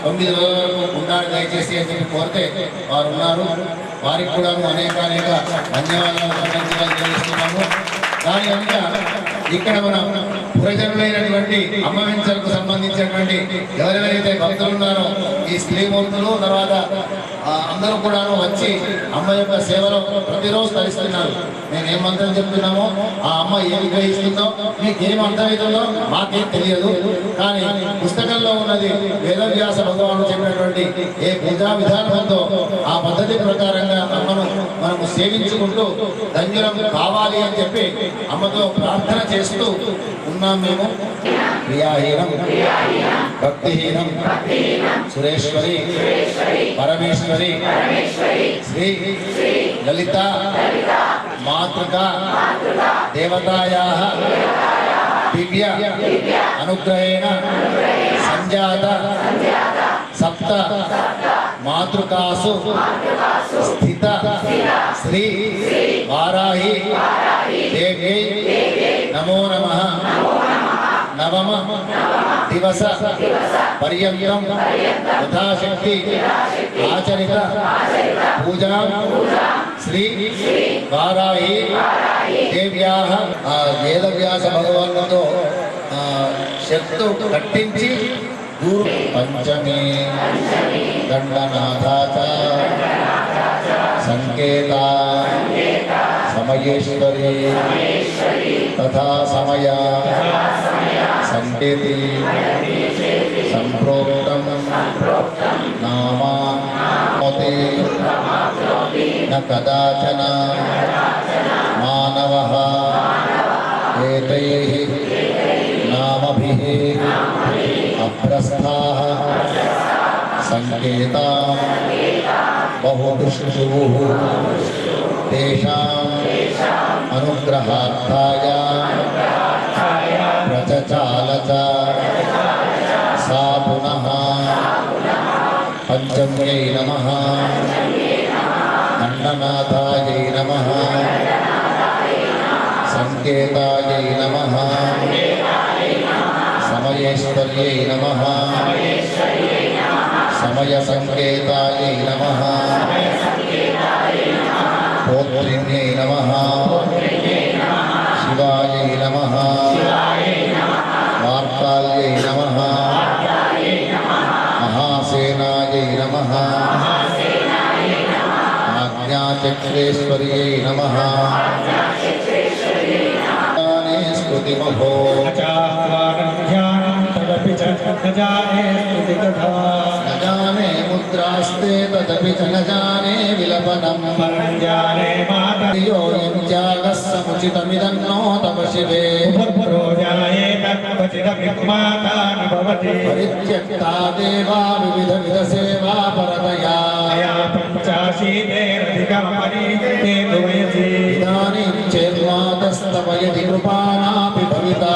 9 రోజుల వరకు ఉండాలి దయచేసి అని చెప్పి కోరితే వారు ఉన్నారు. వారికి కూడా అనేక ధన్యవాదాలు తెలియజేస్తున్నాము. దాని వెనుక ఇక్కడ మన పురజనులైనటువంటి అమ్మవించలకు సంబంధించినటువంటి ఎవరెవరైతే భక్తులు ఉన్నారో ఈ స్త్రీమూర్తులు తర్వాత అందరూ కూడాను వచ్చి అమ్మ యొక్క సేవలో ప్రతిరోజు తరిస్తున్నారు. మేము ఏం మంత్రం చెప్తున్నామో ఆ అమ్మ ఏమి గ్రహిస్తుందో మీకేం అర్థమవుతుందో మాకేం తెలియదు. కానీ పుస్తకంలో ఉన్నది వేదవ్యాస భగవానుడు చెప్పినటువంటి ఏ పూజా విధానం ఉందో ఆ పద్ధతి ప్రకారంగా అమ్మను మనము సేవించుకుంటూ ధన్యులం కావాలి అని చెప్పి అమ్మతో ప్రార్థన చేస్తూ ఉన్నాం. మేము క్రియాహీనం భక్తిహీనం సురేశ్వరి పరమేశ్వరి శ్రీ లలిత మాతృకా దేవతాయాః దివ్య అనుగ్రహేణ సంజాత సప్త మాతృకాసు స్థిత శ్రీ వారాహి దేవ్యై నమో నమః. నవమ దివస పర్యంతం యథాశక్తి ఆచరిత పూజా శ్రీ వారాహి దేవ్యాః. ఆ వేదవ్యాస భగవానుతో శక్తు కట్టించి పంచమే దండనాథాచ సంకేత సమయేశ్వరి తథా సమయ సంకేతి సంప్రోక్తం నామాతి న కదాచన మానవః ఏతైః నామభిః అభ్రస్తాః సంకేతా బహుదృష్టుః తేషాం అనుగ్రహార్థాయ ప్రచచాల చ సా పునః పంచమ్యై నమః దండనాథాయై నమః సంకేతాయై నమః సమయేశ్వర్యై నమః సమయ సంకేతాయై నమః పోత్రిణ్యై నమః శివాయై నమః మార్తాల్యై నమః మహాసేనాయై నమః आज्ञाचक्रेश्वर्यै नमः स्तुतिमभो तदपि च न जाने स्तुति कथा न जाने मुद्रास्ते तदपि च न जाने विलपनम् परं जाने माता योऽयं त्यागः समुचितमिदं नो तव शिवे उपप्रो जायेत क्वचिदभिमाता न भवति परित्यक्ता देवा विविधविधसेवा परतया मया पञ्चाशीतेरधिकमपरि ते द्वयसि इदानीं चेद्वातस्तव यदि कृपाणापि भविता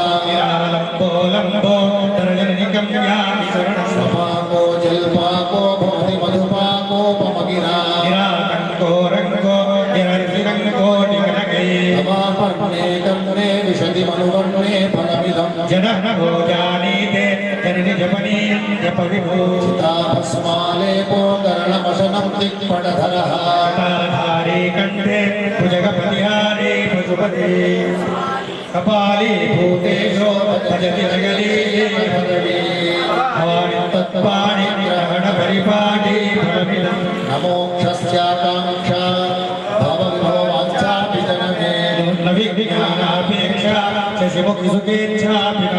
लम्बो लम्बो दर्जनिकं यामि शरणं स्वपाको जल्पाको भवति मधुपाकोपमगिरा निराकङ्को रङ्गो निरर्जिरङ्गो निकनकै तवापर्णे कर्णे विशति मनुवर्णे फलमिदम् जनः न भो जानीते जननि जपनी जपविभो चिताभस्मालेपो कर्णमशनं दिक्पटधरः धारी कण्ठे भुजगपतिहारी पशुपति कपाली भूतेशो भजति जगली पदवी भवानि तत्पाणि ग्रहण परिपाटी फलमिदम् नमोक्षस्याकाङ्क्षा भवविभवाञ्छापि जनमे न विज्ञानापेक्षा शशिमुखिसुखेच्छापि न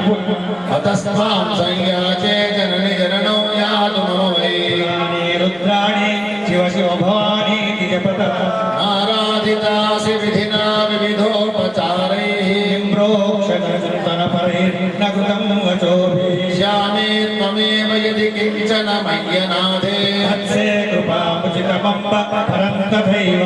अतस्मां संयाचे जननि जननो यातु मम वै पुराणे रुद्राणि शिव शिव भवानी जपतः नाराधितासि विधिना विविधोपचारैः प्रोक्षणचिन्तनपरैर्न कृतं वचोभिः श्यामे त्वमेव यदि किञ्चन मय्यनाथे वत्से कृपामुचितमम्ब परं तथैव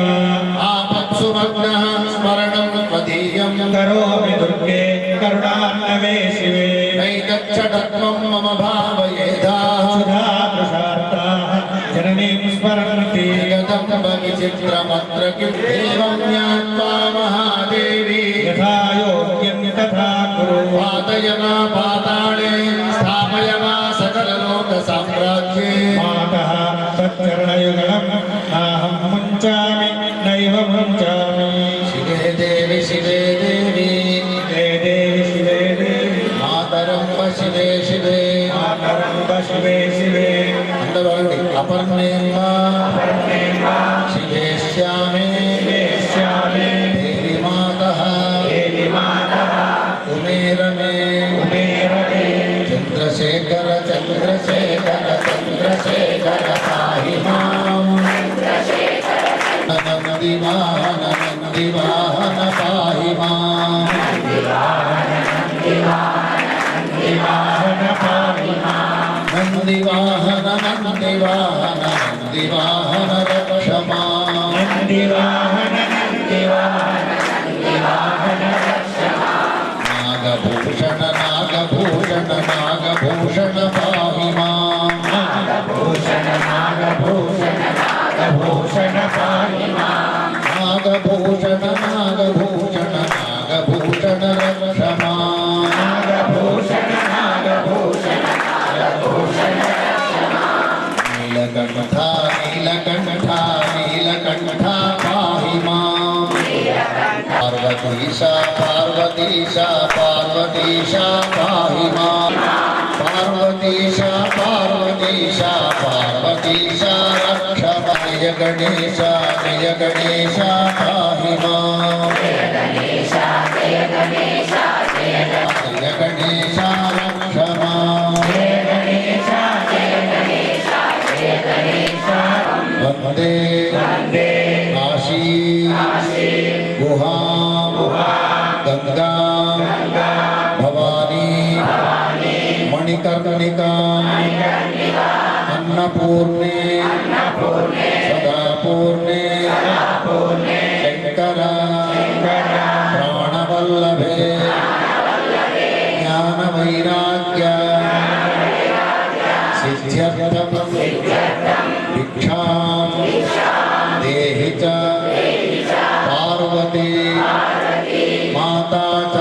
आपत्सु मग्नः स्मरणं त्वदीयं करोमि दुर्गे करुणान्नवे शिवे नैतच्छटत्वं मम भावयेधाः सुधादृशार्ताः जननीं स्मरन्ति जगदम्ब विचित्रमत्र किं एवं ज्ञात्वा महादेवी यथा योग्यं तथा कुरु पातय मा पाताळे स्थापय मा सकललोकसाम्राज्ये मातः तच्चरणयुगलं नाहं मुञ्चामि नैव मुञ्चामि शिवे देवि शिवे देवी हे देवि शिवे देवि मातरम्ब शिवे शिवे मातरम्ब शिवे शिवे అందరూ అపర్ణేమ్మ శివే శ్యామే श्यामे దేవి మాతః देवि मातः కుమేరమే कुबेरमे చంద్రశేఖర చంద్రశేఖర చంద్రశేఖర పాహి మాం నందివాహన నందివాహన పాహి మాం वाहन पाहि నందివాహన నందివాహన నందివాహన రక్ష మాం नन्दिवाहन నాగభూషణ నాగభూషణ నాగభూషణ పాహి మాం नागभूषण नागभूषण नागभूषण पाहि నాగభూషణ నాగభూషణ నాగభూషణ రక్ష మాం नागभूषण नागभूषण नागभूषण నీలకంఠ నీలకంఠ నీలకంఠ పాహి మాం పార్వతీశ పార్వతీశ పార్వతీశ పాహి మాం పార్వతీశ పార్వతీశ పార్వతీశ రక్ష జయ గణేశ పాహి మాం జయ గణేశ రక్ష మాం వందే కాశీ గుహాం గంగా భవానీ మణికర్ణికా అన్నపూర్ణే సదాపూర్ణే శంకర ప్రాణవల్లభే జ్ఞానవైరాగ్య సిద్ధ్యర్థం భిక్షాం దేహి చ పార్వతీ మాతా చ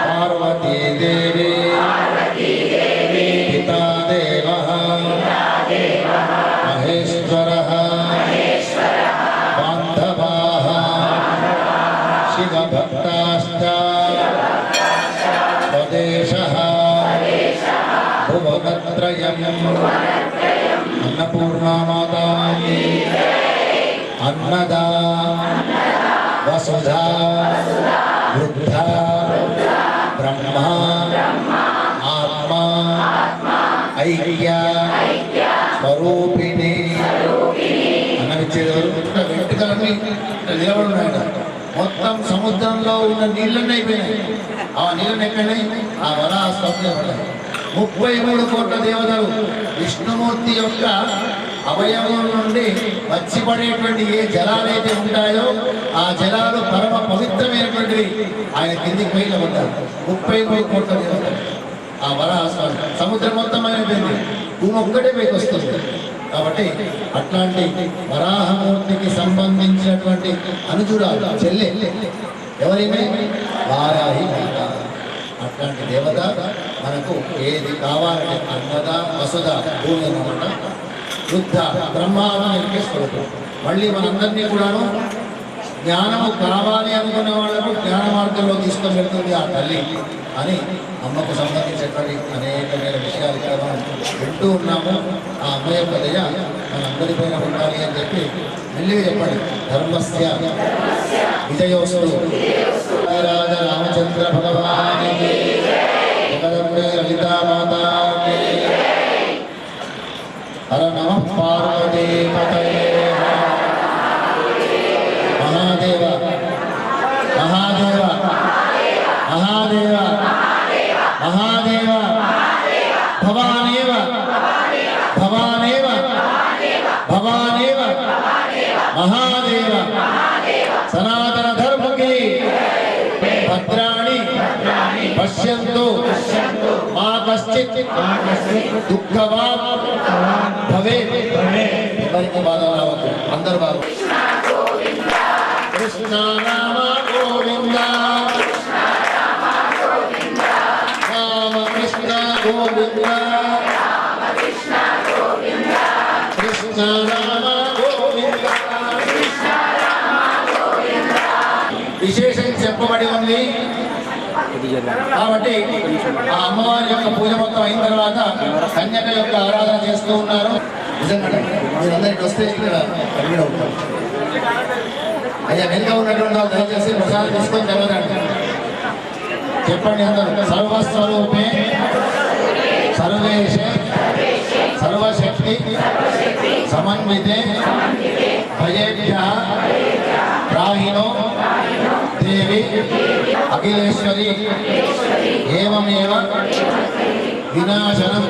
పార్వతీ దేవి పితా దేవః మహేశ్వరः బాంధవాः శివభక్తాశ్చ స్వదేశः భువనత్రయం అన్నపూర్ణా మాతా అన్నదా వసుధా వృద్ధ బ్రహ్మ ఆత్మ ఐక్య స్వరూపిణి అన్నవిచ్చేవారు వెంట్రుకలన్నీ నిలబడి ఉన్నాయట. మొత్తం సముద్రంలో ఉన్న నీళ్ళన్నీ అయిపోయినాయి. ఆ నీళ్ళని ఎక్కడినాయి? ఆ వరాహ స్వామి 33 కోట్ల దేవతలు విష్ణుమూర్తి యొక్క అవయవం నుండి వచ్చిపడేటువంటి ఏ జలాలైతే ఉంటాయో ఆ జలాలు పరమ పవిత్రమైనటువంటివి. ఆయన కిందికి పైన ఉంటారు 33 కోట్ల దేవతలు. ఆ వరాహ స్వామి సముద్రం మొత్తం అయిపోయింది, భూమి ఒక్కటే పైకి వస్తుంది. కాబట్టి అట్లాంటి వరాహమూర్తికి సంబంధించినటువంటి అనుజురాలు చెల్లె ఎవరిమే? వారాహి మాత. అట్లాంటి దేవత మనకు ఏది కావాలంటే అన్నద వసుధ భూమి అన్నమాట. వృద్ధ బ్రహ్మాండానికి స్వరూపం. మళ్ళీ మనందరినీ కూడాను జ్ఞానము కావాలి అనుకున్న వాళ్ళకు జ్ఞాన మార్గంలో తీసుకొని వెళ్తుంది ఆ తల్లి అని అమ్మకు సంబంధించినటువంటి అనేకమైన విషయాలు ఇక్కడ మనం వింటూ ఉన్నాము. ఆ అమ్మ యొక్క దయ మనందరిపైన ఉండాలి అని చెప్పి మెల్లిగా చెప్పండి. ధర్మస్య విజయోస్తు. రాజ రామచంద్ర భగవానికి జగదంబే లలితామాతా హర నమః పార్వతీ పతయే. మహాదేవ మహాదేవ మహాదేవ మహాదేవ భవానేవ భవానేవ భవానేవ మహాదేవ సనాతన ధర్మకి భద్రాణి పశ్యంతు మా కశ్చిత్ దుఃఖవాన్ భవేత్. ఎవరికి బాధ రావద్దు, అందరు బాధ. కృష్ణ రామ గోవింద రామ కృష్ణ గోవింద కృష్ణ రామ గోవింద. విశేషం చెప్పబడి ఉంది కాబట్టి ఆ అమ్మవారి యొక్క పూజ మొత్తం అయిన తర్వాత కన్యక యొక్క ఆరాధన చేస్తూ ఉన్నారు. నిజంగా మీరందరికీ వస్తే ఇక్కడ కలిగి ఉంటారు. అయ్యా వెనుక ఉన్నటువంటి వాళ్ళు దయచేసి ప్రసాదం తీసుకొని చదవదండి. చెప్పండి అందరూ. సర్వస్వరూపే సర్వేశే సర్వశక్తి సమన్వితే భయేభ్యః రాహిణో దేవి అఖిలేశ్వరి ఏమేవ వినాశనం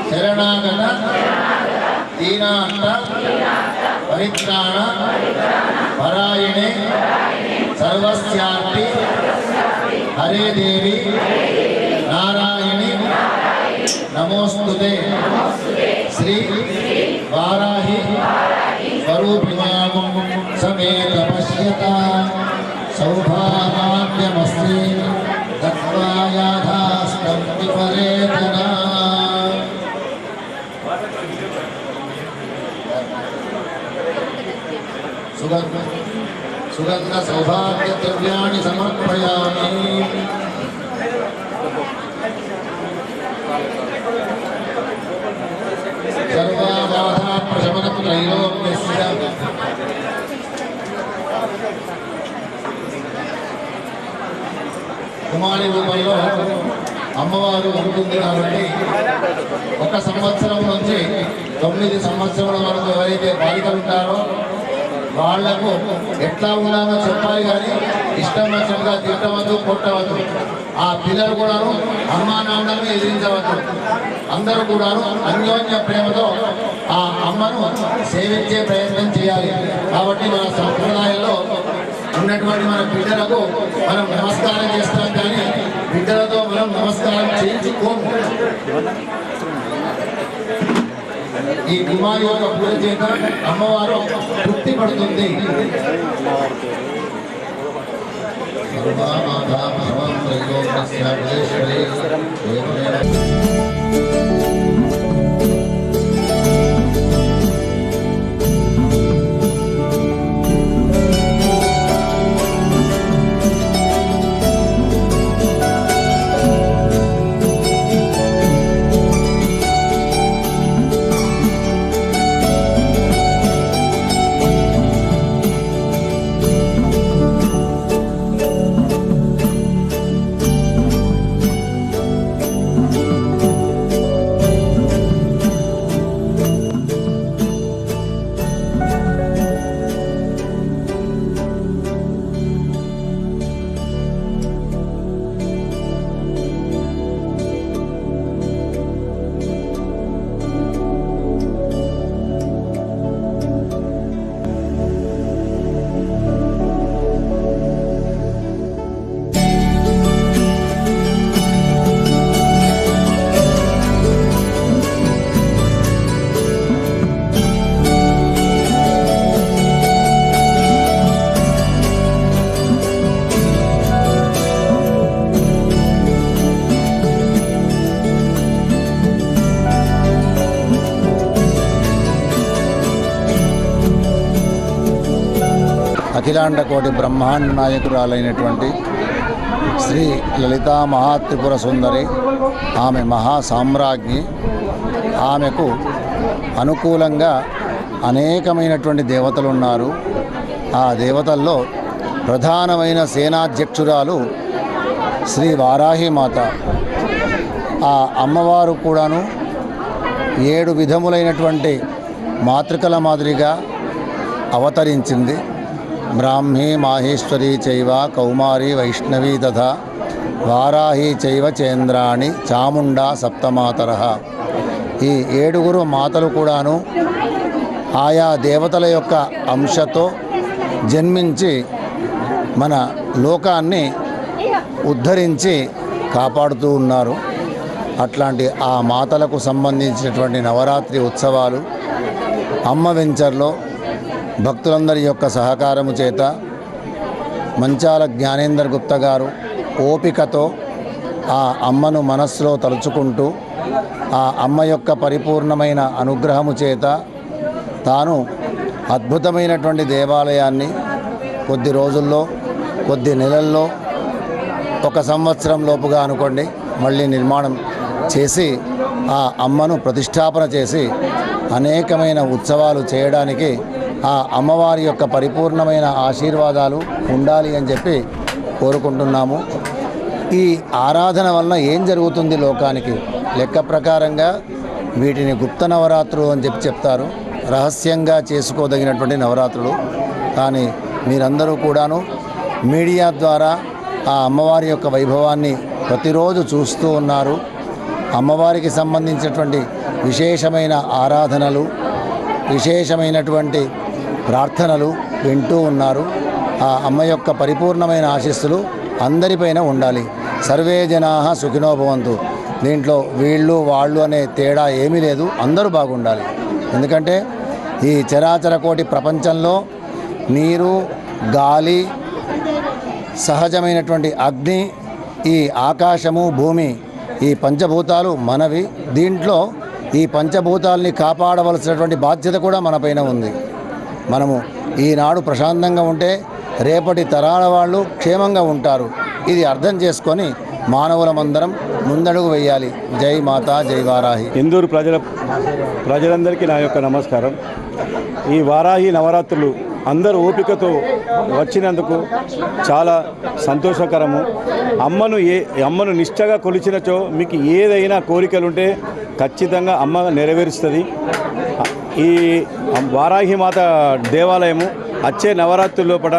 శరణాగత దీనాంత పరిత్రాణ పరాయణే సర్వస్యార్తి హరే దేవి నారాయణి నమోస్తుతే. శ్రీ వారాహి స్వరూపిణాం సమేత పశ్యత సౌభాగ్యమస్తి దత్వా యాథాస్తం విపరేతన. సుగంధ సౌభాగ్య ద్రవ్యాన్ని సమర్పయామి. సర్వబాధా ప్రశమనం త్రైలోక్యస్య. కుమారి రూపంలో అమ్మవారు ఉంటుంది కాబట్టి 1 సంవత్సరం నుంచి 9 సంవత్సరాల వరకు ఎవరైతే బాలికలు ఉంటారో వాళ్లకు ఎట్లా ఉన్నామో చెప్పాలి కానీ ఇష్టం వచ్చినట్టుగా తిట్టవద్దు, కొట్టవద్దు. ఆ పిల్లలు కూడాను అమ్మా నాన్నని ఎదిరించవద్దు. అందరూ కూడాను అన్యోన్య ప్రేమతో ఆ అమ్మను సేవించే ప్రయత్నం చేయాలి. కాబట్టి మన సంప్రదాయంలో ఉన్నటువంటి మన బిడ్డలకు మనం నమస్కారం చేస్తాం కానీ బిడ్డలతో మనం నమస్కారం చేయించుకోము. ఈ కుమారి యొక్క పూజ చేత అమ్మవారు తృప్తి పడుతుంది. అఖిలాండ కోటి బ్రహ్మాండ నాయకురాలైనటువంటి శ్రీ లలితా మహాత్రిపుర సుందరి, ఆమె మహాసామ్రాజ్ఞి. ఆమెకు అనుకూలంగా అనేకమైనటువంటి దేవతలు ఉన్నారు. ఆ దేవతల్లో ప్రధానమైన సేనాధ్యక్షురాలు శ్రీ వారాహిమాత. ఆ అమ్మవారు కూడాను 7 విధములైనటువంటి మాతృకల మాదిరిగా అవతరించింది. బ్రాహ్మీ మాహేశ్వరీ చైవ కౌమారి వైష్ణవీ తథా వారాహి చైవ చేంద్రాణి చాముండా సప్తమాతరః. ఈ 7 మాతలు కూడాను ఆయా దేవతల యొక్క అంశతో జన్మించి మన లోకాన్ని ఉద్ధరించి కాపాడుతూ ఉన్నారు. అట్లాంటి ఆ మాతలకు సంబంధించినటువంటి నవరాత్రి ఉత్సవాలు అమ్మ వెంచర్లో భక్తులందరి యొక్క సహకారము చేత మంచాల జ్ఞానేందర్ గుప్తా గారు ఓపికతో ఆ అమ్మను మనస్సులో తలుచుకుంటూ ఆ అమ్మ యొక్క పరిపూర్ణమైన అనుగ్రహము చేత తాను అద్భుతమైనటువంటి దేవాలయాన్ని కొద్ది రోజుల్లో, కొద్ది నెలల్లో, 1 సంవత్సరం లోపుగా అనుకోండి మళ్ళీ నిర్మాణం చేసి ఆ అమ్మను ప్రతిష్టాపన చేసి అనేకమైన ఉత్సవాలు చేయడానికి ఆ అమ్మవారి యొక్క పరిపూర్ణమైన ఆశీర్వాదాలు ఉండాలి అని చెప్పి కోరుకుంటున్నాము. ఈ ఆరాధన వలన ఏం జరుగుతుంది లోకానికి? లెక్క ప్రకారంగా వీటిని గుప్త నవరాత్రులు అని చెప్తారు, రహస్యంగా చేసుకోదగినటువంటి నవరాత్రులు. కానీ మీరందరూ కూడాను మీడియా ద్వారా ఆ అమ్మవారి యొక్క వైభవాన్ని ప్రతిరోజు చూస్తూ ఉన్నారు. అమ్మవారికి సంబంధించినటువంటి విశేషమైన ఆరాధనలు, విశేషమైనటువంటి ప్రార్థనలు వింటూ ఉన్నారు. ఆ అమ్మ యొక్క పరిపూర్ణమైన ఆశీస్సులు అందరిపైన ఉండాలి. సర్వే జనాః సుఖినో భవంతు. దీంట్లో వీళ్ళు వాళ్ళు అనే తేడా ఏమీ లేదు, అందరూ బాగుండాలి. ఎందుకంటే ఈ చరాచర కోటి ప్రపంచంలో నీరు, గాలి, సహజమైనటువంటి అగ్ని, ఈ ఆకాశము, భూమి, ఈ పంచభూతాలు మనవి. దీంట్లో ఈ పంచభూతాలని కాపాడవలసినటువంటి బాధ్యత కూడా మనపైన ఉంది. మనము ఈనాడు ప్రశాంతంగా ఉంటే రేపటి తరాల వాళ్ళు క్షేమంగా ఉంటారు. ఇది అర్థం చేసుకొని మానవులమందరం ముందడుగు వేయాలి. జై మాతా, జై వారాహి. ఇందూరు ప్రజలందరికీ నా యొక్క నమస్కారం. ఈ వారాహి నవరాత్రులు అందరూ ఓపికతో వచ్చినందుకు చాలా సంతోషకరము. అమ్మను నిష్టగా కొలిచినచో మీకు ఏదైనా కోరికలుంటే ఖచ్చితంగా అమ్మ నెరవేరుస్తుంది. ఈ వారాహి మాత దేవాలయము వచ్చే నవరాత్రుల లోపల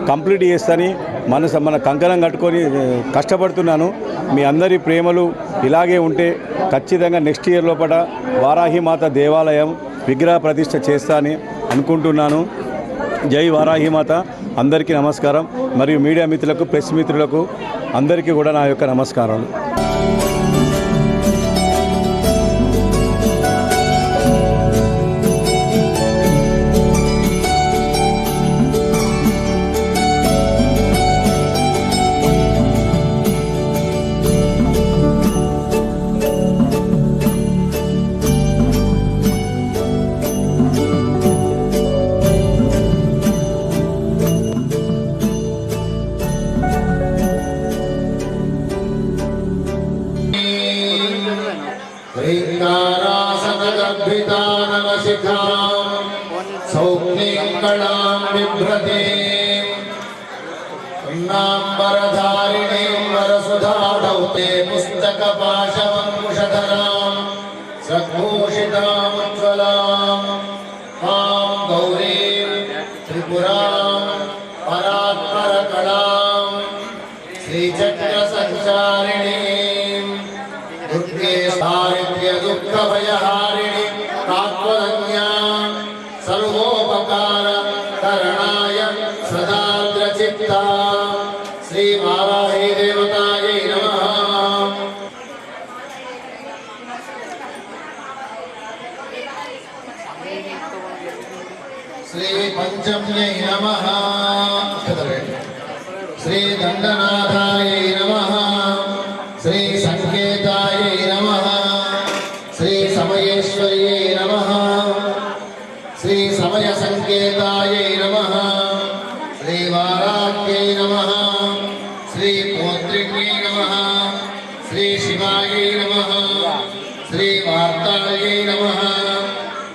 కంప్లీట్ చేస్తని మన కంకణం కట్టుకొని కష్టపడుతున్నాను. మీ అందరి ప్రేమలు ఇలాగే ఉంటే ఖచ్చితంగా నెక్స్ట్ ఇయర్ లోపల వారాహి మాత దేవాలయం విగ్రహ ప్రతిష్ఠ చేస్తా అని అనుకుంటున్నాను. జై వారాహి మాత. అందరికీ నమస్కారం. మరియు మీడియా మిత్రులకు, ప్రెస్ మిత్రులకు అందరికీ కూడా నా యొక్క నమస్కారాలు. సౌక్లీంకళాం బిభ్రతీం నాంబరధారిణీం వరసుధాఢౌతే పుస్తకపాశమంకుశధరాం సద్భూషితాముజ్వలాం మాం గౌరీం త్రిపురాం పరాత్పరకళాం శ్రీచక్రసంచారిణీం దుర్గే దారిద్ర్య దుఃఖభయహారిణి కాత్వదన్యాం సర్వోపకార కరణాయ సదాద్రచిత్తా శ్రీ వారాహి దేవతాయై నమః. శ్రీ పంచమ్యై నమః. శ్రీ దండనాథాయై నమః. శ్రీ సంకేతాయై నమః. శ్రీ సమయేశ్వర్యై నమః. శ్రీ సమయ సంకేతాయై నమః. श्रीवाराह्यै नमः श्रीपोत्रिण्यै नमः श्रीशिवायै नमः श्रीवार्तायै नमः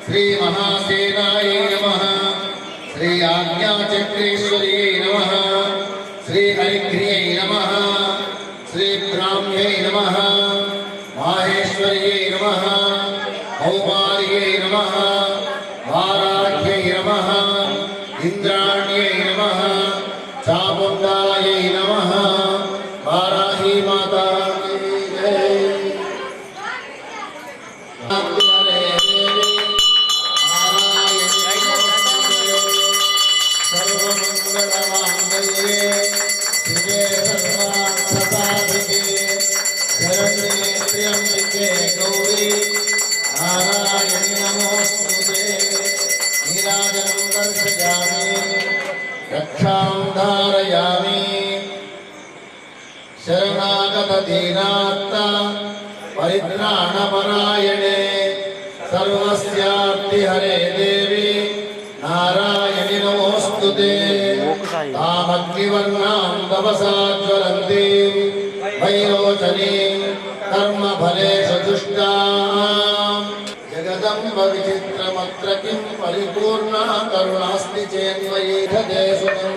श्रीमहासेनायै नमः श्री आज्ञाचक्रेश्वर्यै नमः श्री हरिग्र्यै नमः श्री ब्राह्म्यै नमः माहेश्वर्यै नमः कौमार्यै नमः वाराह्यै नमः इंद्राण्यै नमः चामुण्डायै नमः वाराही माता की जय। सर्वमंगलमांगल्ये शिवे सर्वार्थसाधिके शरण्ये त्र्यंबके गौरी नारायणी नमोस्तुते। नीराजनं दर्शयामि रक्षां धारयामि शरणागतदीनार्त परित्राणपरायणे सर्वस्यार्तिहरे देवी नारायणि नमोस्तुते। तामग्निवर्णां तपसा ज्वलन्तीं वैरोचनीं कर्मफलेषु दुष्टां जगदम्ब विचित्रमत्र किं परिपूर्णा करुणास्ति चेन्वयीधते सुतं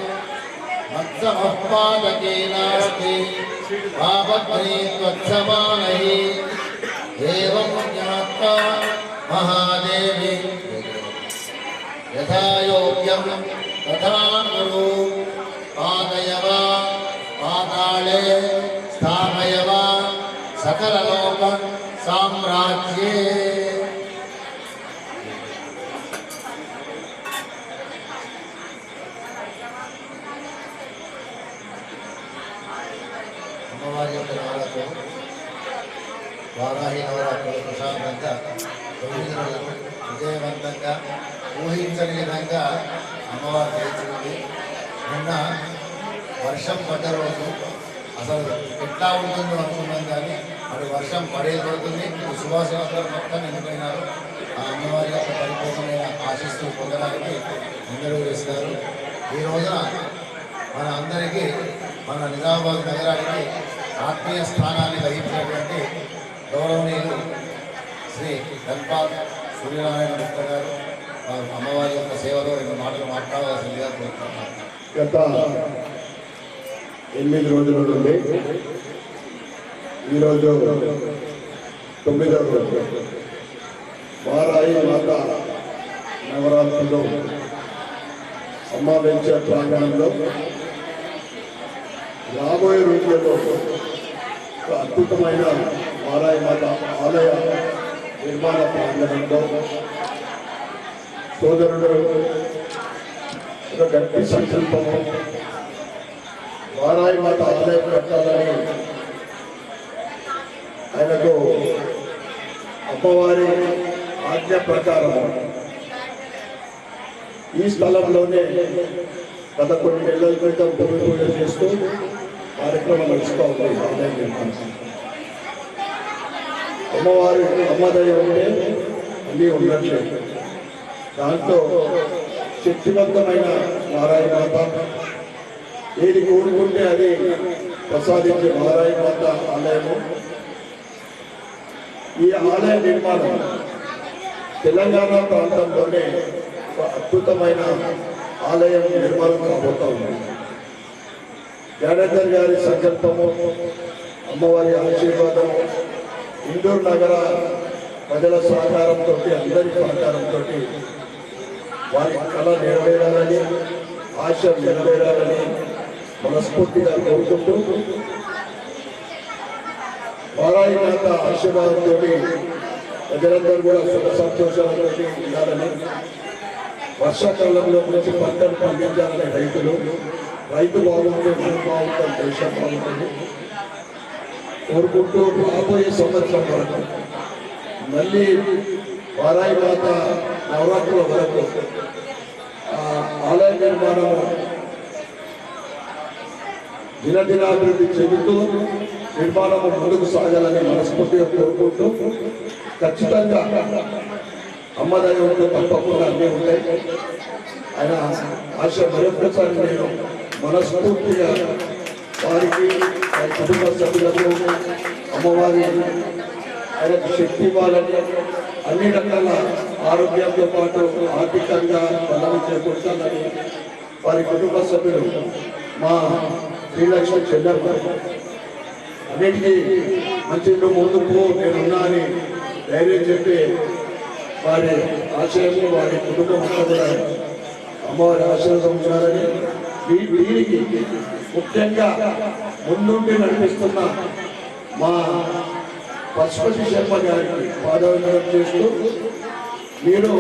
मत्समः पातकी नास्ति पापग्नी त्वत्समानहि एवं ज्ञात्वा महादेवी यथा योग्यं तथा कुरु। पादय वा पाताले स्थापय वा सकललोक साम्राज्ये। అమ్మవారి యొక్క నవరాత్రులు వారాహి నవరాత్రులు ప్రశాంతంగా 9 రోజులు విజయవంతంగా ఊహించని విధంగా అమ్మవారు చేయించింది. నిన్న వర్షం పడ్డ రోజు అసలు ఎట్లా ఉంటుందో అనుకున్నాం, కానీ అటు వర్షం పడేది పడుతుంది. సుభాషితులు మొత్తం నిండిపోయినారు. ఆ అమ్మవారి యొక్క పరిపూర్ణమైన ఆశిస్తూ పొందడానికి అందరూ వేస్తారు. ఈ రోజున మన అందరికీ మన నిజామాబాద్ నగరానికి ఆత్మీయ స్థానాన్ని వహించినటువంటి గౌరవనీయులు శ్రీ ధన్పాల్ సూర్యనారాయణ గుప్త గారు అమ్మవారి యొక్క సేవలో 2 మాటలు మాట్లాడవలసిందిగా కోరుతున్నాను. గత 8 రోజుల నుండి ఈరోజు 9వ రోజు వారాహి మాత నవరాత్రులు అమ్మ వెంచర్ ప్రాంగణంలో రాబోయే రోజుల్లో ఒక అద్భుతమైన వారాహి మాత ఆలయ నిర్మాణ ప్రాంగణంలో సోదరుడు ఒక గట్టి సంకల్పము వారాహి మాత ఆలయం కట్టాలని ఆయనకు అమ్మవారి ఆజ్ఞ ప్రకారం ఈ స్థలంలోనే గత కొన్ని నెలల క్రితం భూమి పూజ చేస్తూ కార్యక్రమం నడుస్తూ ఉంది. ఆలయం నిర్మాణం అమ్మవారి అమ్మదయ ఉంటే అన్నీ ఉన్నట్లేదు. దాంతో శక్తివంతమైన వారాహి మాత ఏది కోరుకుంటే అది ప్రసాదించే వారాహి మాత ఆలయము. ఈ ఆలయ నిర్మాణం తెలంగాణ ప్రాంతంలోనే ఒక అద్భుతమైన ఆలయం నిర్మాణం కాబోతా ఉంది. జ్ఞానేందర్ గారి సంకల్పము, అమ్మవారి ఆశీర్వాదము, ఇందూరు నగర ప్రజల సహకారంతో, అందరి సహకారంతో వారి కళ నెరవేరాలని, ఆశ నెరవేరాలని మనస్ఫూర్తిగా కోరుకుంటూ వారాహి మాత ఆశీర్వాదంతో ప్రజలందరూ కూడా సుఖ సంతోషాలతో ఉండాలని, వర్షాకాలంలో మంచి పంటలు పండించాలని రైతు బాగుంటే మనం బాగుంటాం, దేశం బాగుంటుంది కోరుకుంటూ రాబోయే సంవత్సరం వరకు మళ్ళీ వారాహి మాత నవరాత్రుల వరకు ఆలయ నిర్మాణము దినదినాభివృద్ధి చెందుతూ నిర్మాణము ముందుకు సాగాలని మనస్ఫూర్తిగా కోరుకుంటూ ఖచ్చితంగా అమ్మ దయ ఉంటే తప్పకుండా అన్నీ ఉంటాయి. ఆయన ఆశ మరొకసారి నేను మనస్ఫూర్తిగా వారికి వారి కుటుంబ సభ్యులకు అమ్మవారి ఆయనకు శక్తి ఇవ్వాలని, అన్ని రకాల ఆరోగ్యంతో పాటు ఆర్థికంగా బలం చేకూర్చాలని వారి కుటుంబ సభ్యులు మా శ్రీలక్ష్మి చెల్లెమ్మ అన్నిటికీ మంచిగా ముందుకు నేనున్నా అని ధైర్యం చెప్పి వారి ఆశయము వారి కుటుంబం అంతా కూడా అమ్మవారి ఆశీర్వాదం ఉండాలని, దీనికి ముఖ్యంగా ముందుండి నడిపిస్తున్న మా పశుపతి శర్మ గారికి పాదాభివందనం చేస్తూ మీరు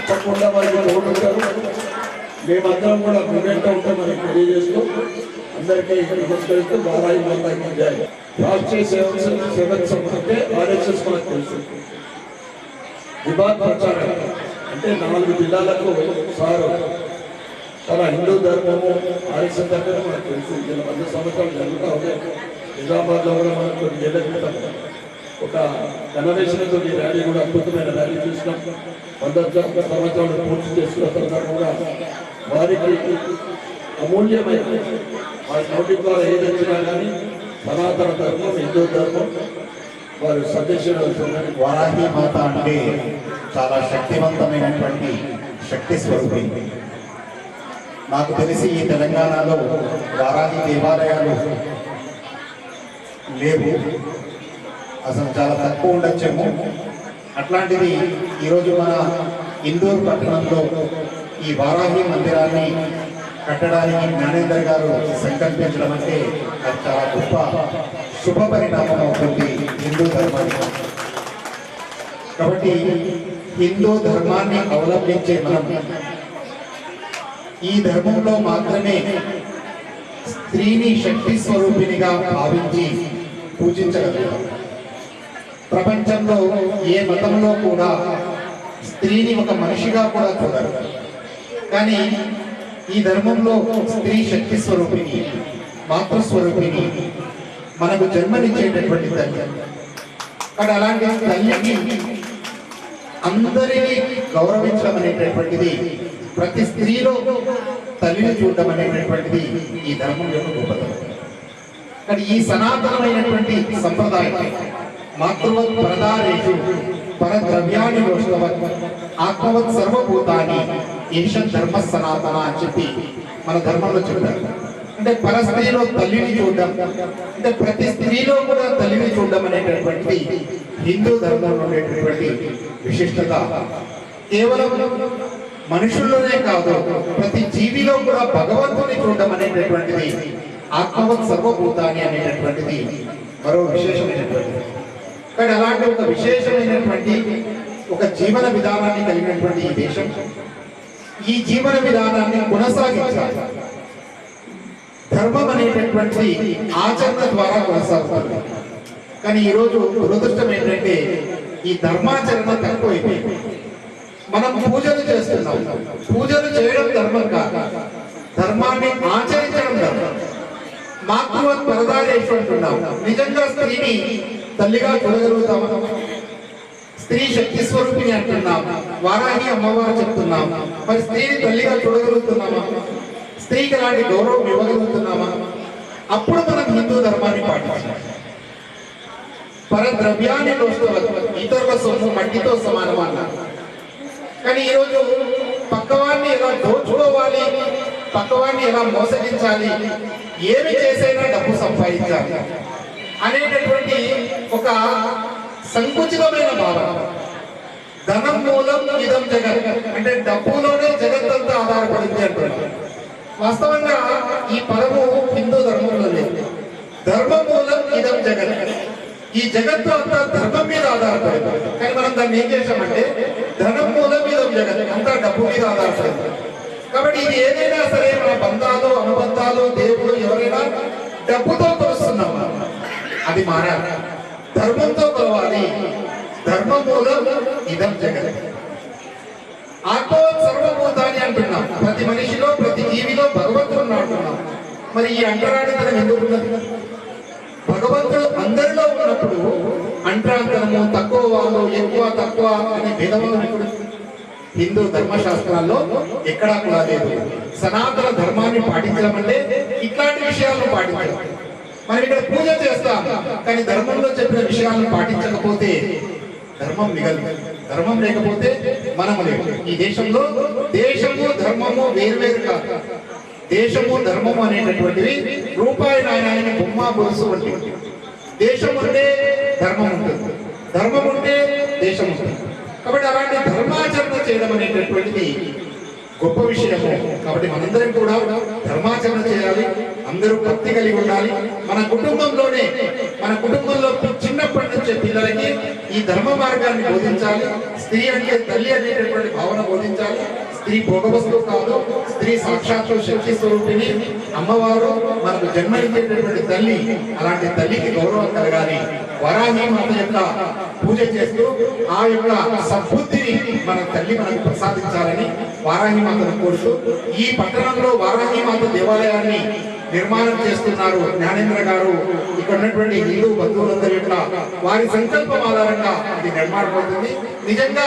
తప్పకుండా వారికి తోడుంటారు, మేమందరం కూడా వివేంట ఉంటామని తెలియజేస్తూ అందరికీ నమస్కరిస్తూ వారాయి మాతాకి జై. రాష్ట్రీయ సేవక సంస్థ అంటే RSS మనకు తెలుసు. విభాగ ప్రచారం అంటే 4 జిల్లాలకు సారు తన హిందూ ధర్మము RSS దగ్గర మనకు తెలుసు. 100 సంవత్సరాలు జరుగుతూ ఉంటాయి. నిజామాబాద్లో కూడా మనకు కొన్ని ఏళ్ల క్రితం ఒక గణవేశంతో ఈ ర్యాలీ కూడా అద్భుతమైన ర్యాలీ చూసినాం. 100 సంవత్సరాలు పూర్తి చేసుకున్న సందర్భంగా వారికి అమూల్యమైన వారి నోటి ద్వారా ఏది వచ్చినా కానీ సనాతన ధర్మం, హిందూ ధర్మం వారు సందేశం. వారాహి మాత అంటే చాలా శక్తివంతమైనటువంటి శక్తి స్వరూపి. నాకు తెలిసి ఈ తెలంగాణలో వారాహి దేవాలయాలు లేవు, అసలు చాలా తక్కువ ఉండొచ్చేమో. అట్లాంటిది ఈరోజు మన ఇందూరు పట్టణంలో ఈ వారాహి మందిరాన్ని కట్టడానికి జ్ఞానేందర్ గారు సంకల్పించడం అంటే అది చాలా గొప్ప శుభ పరిణామం అవుతుంది హిందూ ధర్మానికి. కాబట్టి హిందూ ధర్మాన్ని అవలంబించే మనం ఈ ధర్మంలో మాత్రమే స్త్రీని శక్తి స్వరూపిణిగా భావించి పూజించగలుగుతాం. ప్రపంచంలో ఏ మతంలో కూడా స్త్రీని ఒక మనిషిగా కూడా చూడరు, కానీ ఈ ధర్మంలో స్త్రీ శక్తి స్వరూపిణి, మాతృస్వరూపిణి, మనకు జన్మనిచ్చేటటువంటి తల్లి. కానీ అలాంటి తల్లికి అందరినీ గౌరవించడం అనేటటువంటిది, ప్రతి స్త్రీలో తల్లిని చూడడం అనేటటువంటిది ఈ ధర్మం యొక్క గొప్పతనం. కానీ ఈ సనాతనమైనటువంటి సంప్రదాయం మాతృవత్ పరదారేషు పరద్రవ్యాన్ని లోష్టవత్ ఆత్మవత్ సర్వభూతాన్ని ఏష ధర్మ సనాతన అని చెప్పి మన ధర్మంలో చెప్తారు. అంటే పర స్త్రీలో తల్లిని చూడడం, అంటే ప్రతి స్త్రీలో కూడా తల్లిని చూడడం అనేటటువంటిది హిందూ ధర్మంలో ఉండేటటువంటి విశిష్టత. కేవలం మనుషుల్లోనే కాదు, ప్రతి జీవిలో కూడా భగవంతుని చూడడం అనేటటువంటిది, ఆత్మవత్ సర్వభూతాన్ని అనేటటువంటిది మరో విశేషమైనటువంటిది. కానీ అలాంటి ఒక విశేషమైనటువంటి ఒక జీవన విధానాన్ని కలిగినటువంటి ఈ దేశం ఈ జీవన విధానాన్ని కొనసాగించాలి. ధర్మం అనేటటువంటిది ఆచరణ ద్వారా కొనసాగుతుంది. కానీ ఈరోజు దురదృష్టం ఏంటంటే ఈ ధర్మాచరణ తక్కువైపోయింది. మనం పూజలు చేస్తున్నాం, పూజలు చేయడం ధర్మం కాదు, ధర్మాన్ని ఆచరించడం ధర్మం. మాతృవత్ పరదారేషు అంటున్నాం. నిజంగా స్త్రీని తల్లిగా చూడగలుగుతామా? స్త్రీ శక్తి స్వరూపిణి అంటున్నాం, వారాహి అమ్మవారు చెప్తున్నాం. మరి స్త్రీని తల్లిగా చూడగలుగుతున్నామా? స్త్రీకి అలాంటి గౌరవం ఇవ్వగలుగుతున్నామా? అప్పుడు మనం హిందూ ధర్మాన్ని పాటించాలి. పరద్రవ్యాన్ని లోష్టవత్, ఇతరుల సొమ్ము మట్టితో సమానం అన్నారు. కానీ ఈరోజు పక్కవాడిని ఎలా దోచుకోవాలి, పక్కవాడిని ఎలా మోసగించాలి, ఏమి చేసైనా డబ్బు సంపాదించాలి అనేటటువంటి ఒక సంకుచితమైన భావన. ధనం మూలం ఇదం జగత్, అంటే డబ్బులోనే జగత్తంతా ఆధారపడింది అంటున్నారు. వాస్తవంగా ఈ పదము హిందూ ధర్మంలో లేదు. ధర్మ మూలం ఇదం జగత్, ఈ జగత్తు అంతా ధర్మం మీద ఆధారపడింది. కానీ మనం దాన్ని ఏం చేశామంటే ధనం మూలం ఇదం జగత్, అంతా డబ్బు మీద ఆధారపడింది. కాబట్టి ఇది ఏదైనా సరే మన బంధాలు, అనుబంధాలు, దేవుడు ఎవరైనా డబ్బుతో కొలుస్తున్నాం, అది మారాలి. ధర్మంతో కొలవాలి. ధర్మ మూలం ఇదం జగత్. ఆత్మవత్ సర్వభూతాన్ని అంటున్నాం. ప్రతి మనిషిలో, ప్రతి జీవిలో భగవంతుడు అంటున్నాం. మరి ఈ అంటరానితనం ఎందుకు ఉన్నది? భగవంతుడు అందరిలో ఉన్నప్పుడు అంట్రాంతరము, తక్కువ వాళ్ళు, ఎక్కువ తక్కువ అనే భేదభావం ఎక్కడ హిందూ ధర్మశాస్త్రాల్లో ఎక్కడా కూడా లేదు. సనాతన ధర్మాన్ని పాటించడం అంటే ఇట్లాంటి విషయాలను పాటించడం. మనం ఇక్కడ పూజ చేస్తాం, కానీ ధర్మంలో చెప్పిన విషయాలను పాటించకపోతే ధర్మం మిగలదు. ధర్మం లేకపోతే మనము లేవు. ఈ దేశంలో దేశము ధర్మము వేరువేరు కాదు. దేశము ధర్మము అనేటటువంటివి రూపాయి నాణ్యాన్ని బొమ్మ బొరుసు వంటివి. దేశం ఉంటే ధర్మం ఉంటుంది, ధర్మం ఉంటే దేశం ఉంటుంది. కాబట్టి అలాంటి ధర్మాచరణ చేయడం అనేటటువంటిది గొప్ప విషయము. కాబట్టి మనందరం కూడా ధర్మాచరణ చేయాలి, అందరూ భక్తి కలిగి ఉండాలి. మన కుటుంబంలో చిన్నప్పటి నుంచే పిల్లలకి ఈ ధర్మ మార్గాన్ని బోధించాలి. స్త్రీ అంటే తల్లి అనేటటువంటి భావన బోధించాలి. స్త్రీ భోగవస్తువు కాదు, స్త్రీ సాక్షాత్తు శక్తి స్వరూపిణి, అమ్మవారు, మనకు జన్మనిచ్చేటటువంటి తల్లి. అలాంటి తల్లికి గౌరవం కలగాలి. వరాహి మాత యొక్క పూజ చేస్తూ ఆ యొక్క సద్బుద్ధిని మన తల్లి మనకు ప్రసాదించాలని వారాహి మాతను కోరుతూ ఈ పట్టణంలో వారాహి మాత దేవాలయాన్ని నిర్మాణం చేస్తున్నారు జ్ఞానేంద్ర గారు. ఇక్కడ ఉన్నటువంటి హిందూ బంధువులందరి యొక్క వారి సంకల్పం ఆధారంగా ఇది నిర్మాణం అవుతుంది. నిజంగా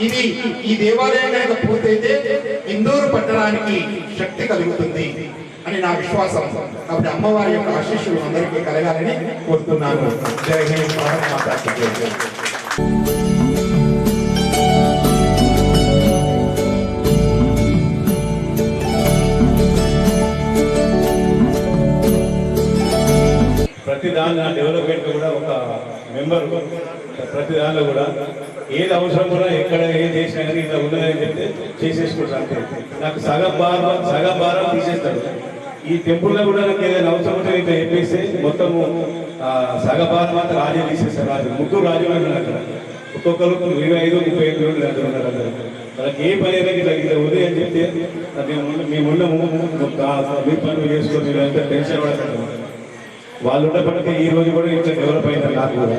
ఇది ఈ దేవాలయం కనుక పూర్తయితే ఇందూరు పట్టణానికి శక్తి కలుగుతుంది అని నా విశ్వాసం. కాబట్టి అమ్మవారి యొక్క ఆశీస్సులు అందరికీ కలగాలని కోరుతున్నాను. జై హింద్, భారత్ మాతా కీ జై. ప్రతి దాని డెవలప్మెంట్ కూడా ఒక మెంబర్ ప్రతి దానిలో కూడా ఏది అవసరం కూడా ఎక్కడ ఏది చేసినా కానీ ఇలా ఉన్నదని చెప్తే చేసేసుకుంటారు. అంతే నాకు సగం భారం తీసేస్తాడు. ఈ టెంపుల్లో కూడా నాకు ఏదైనా అవసరం ఉంటే ఇట్లా చెప్పేస్తే మొత్తము సగభారం మాత్రం రాజే తీసేస్తారు. రాజు ముగ్గురు రాజు అక్కడ ఒక్కొక్కరు 25-35 రోజులు ఉన్నారు. అందరూ వాళ్ళకి ఏ పని అయినా ఇట్లా ఉదయం చెప్తే మేము ఉండము, మీ పనులు చేసుకొని మీరు ఎంత టెన్షన్ పడతారు. వాళ్ళు ఉన్నప్పటికీ ఈ రోజు కూడా ఇట్లా డెవలప్ అయింది నాకు కూడా.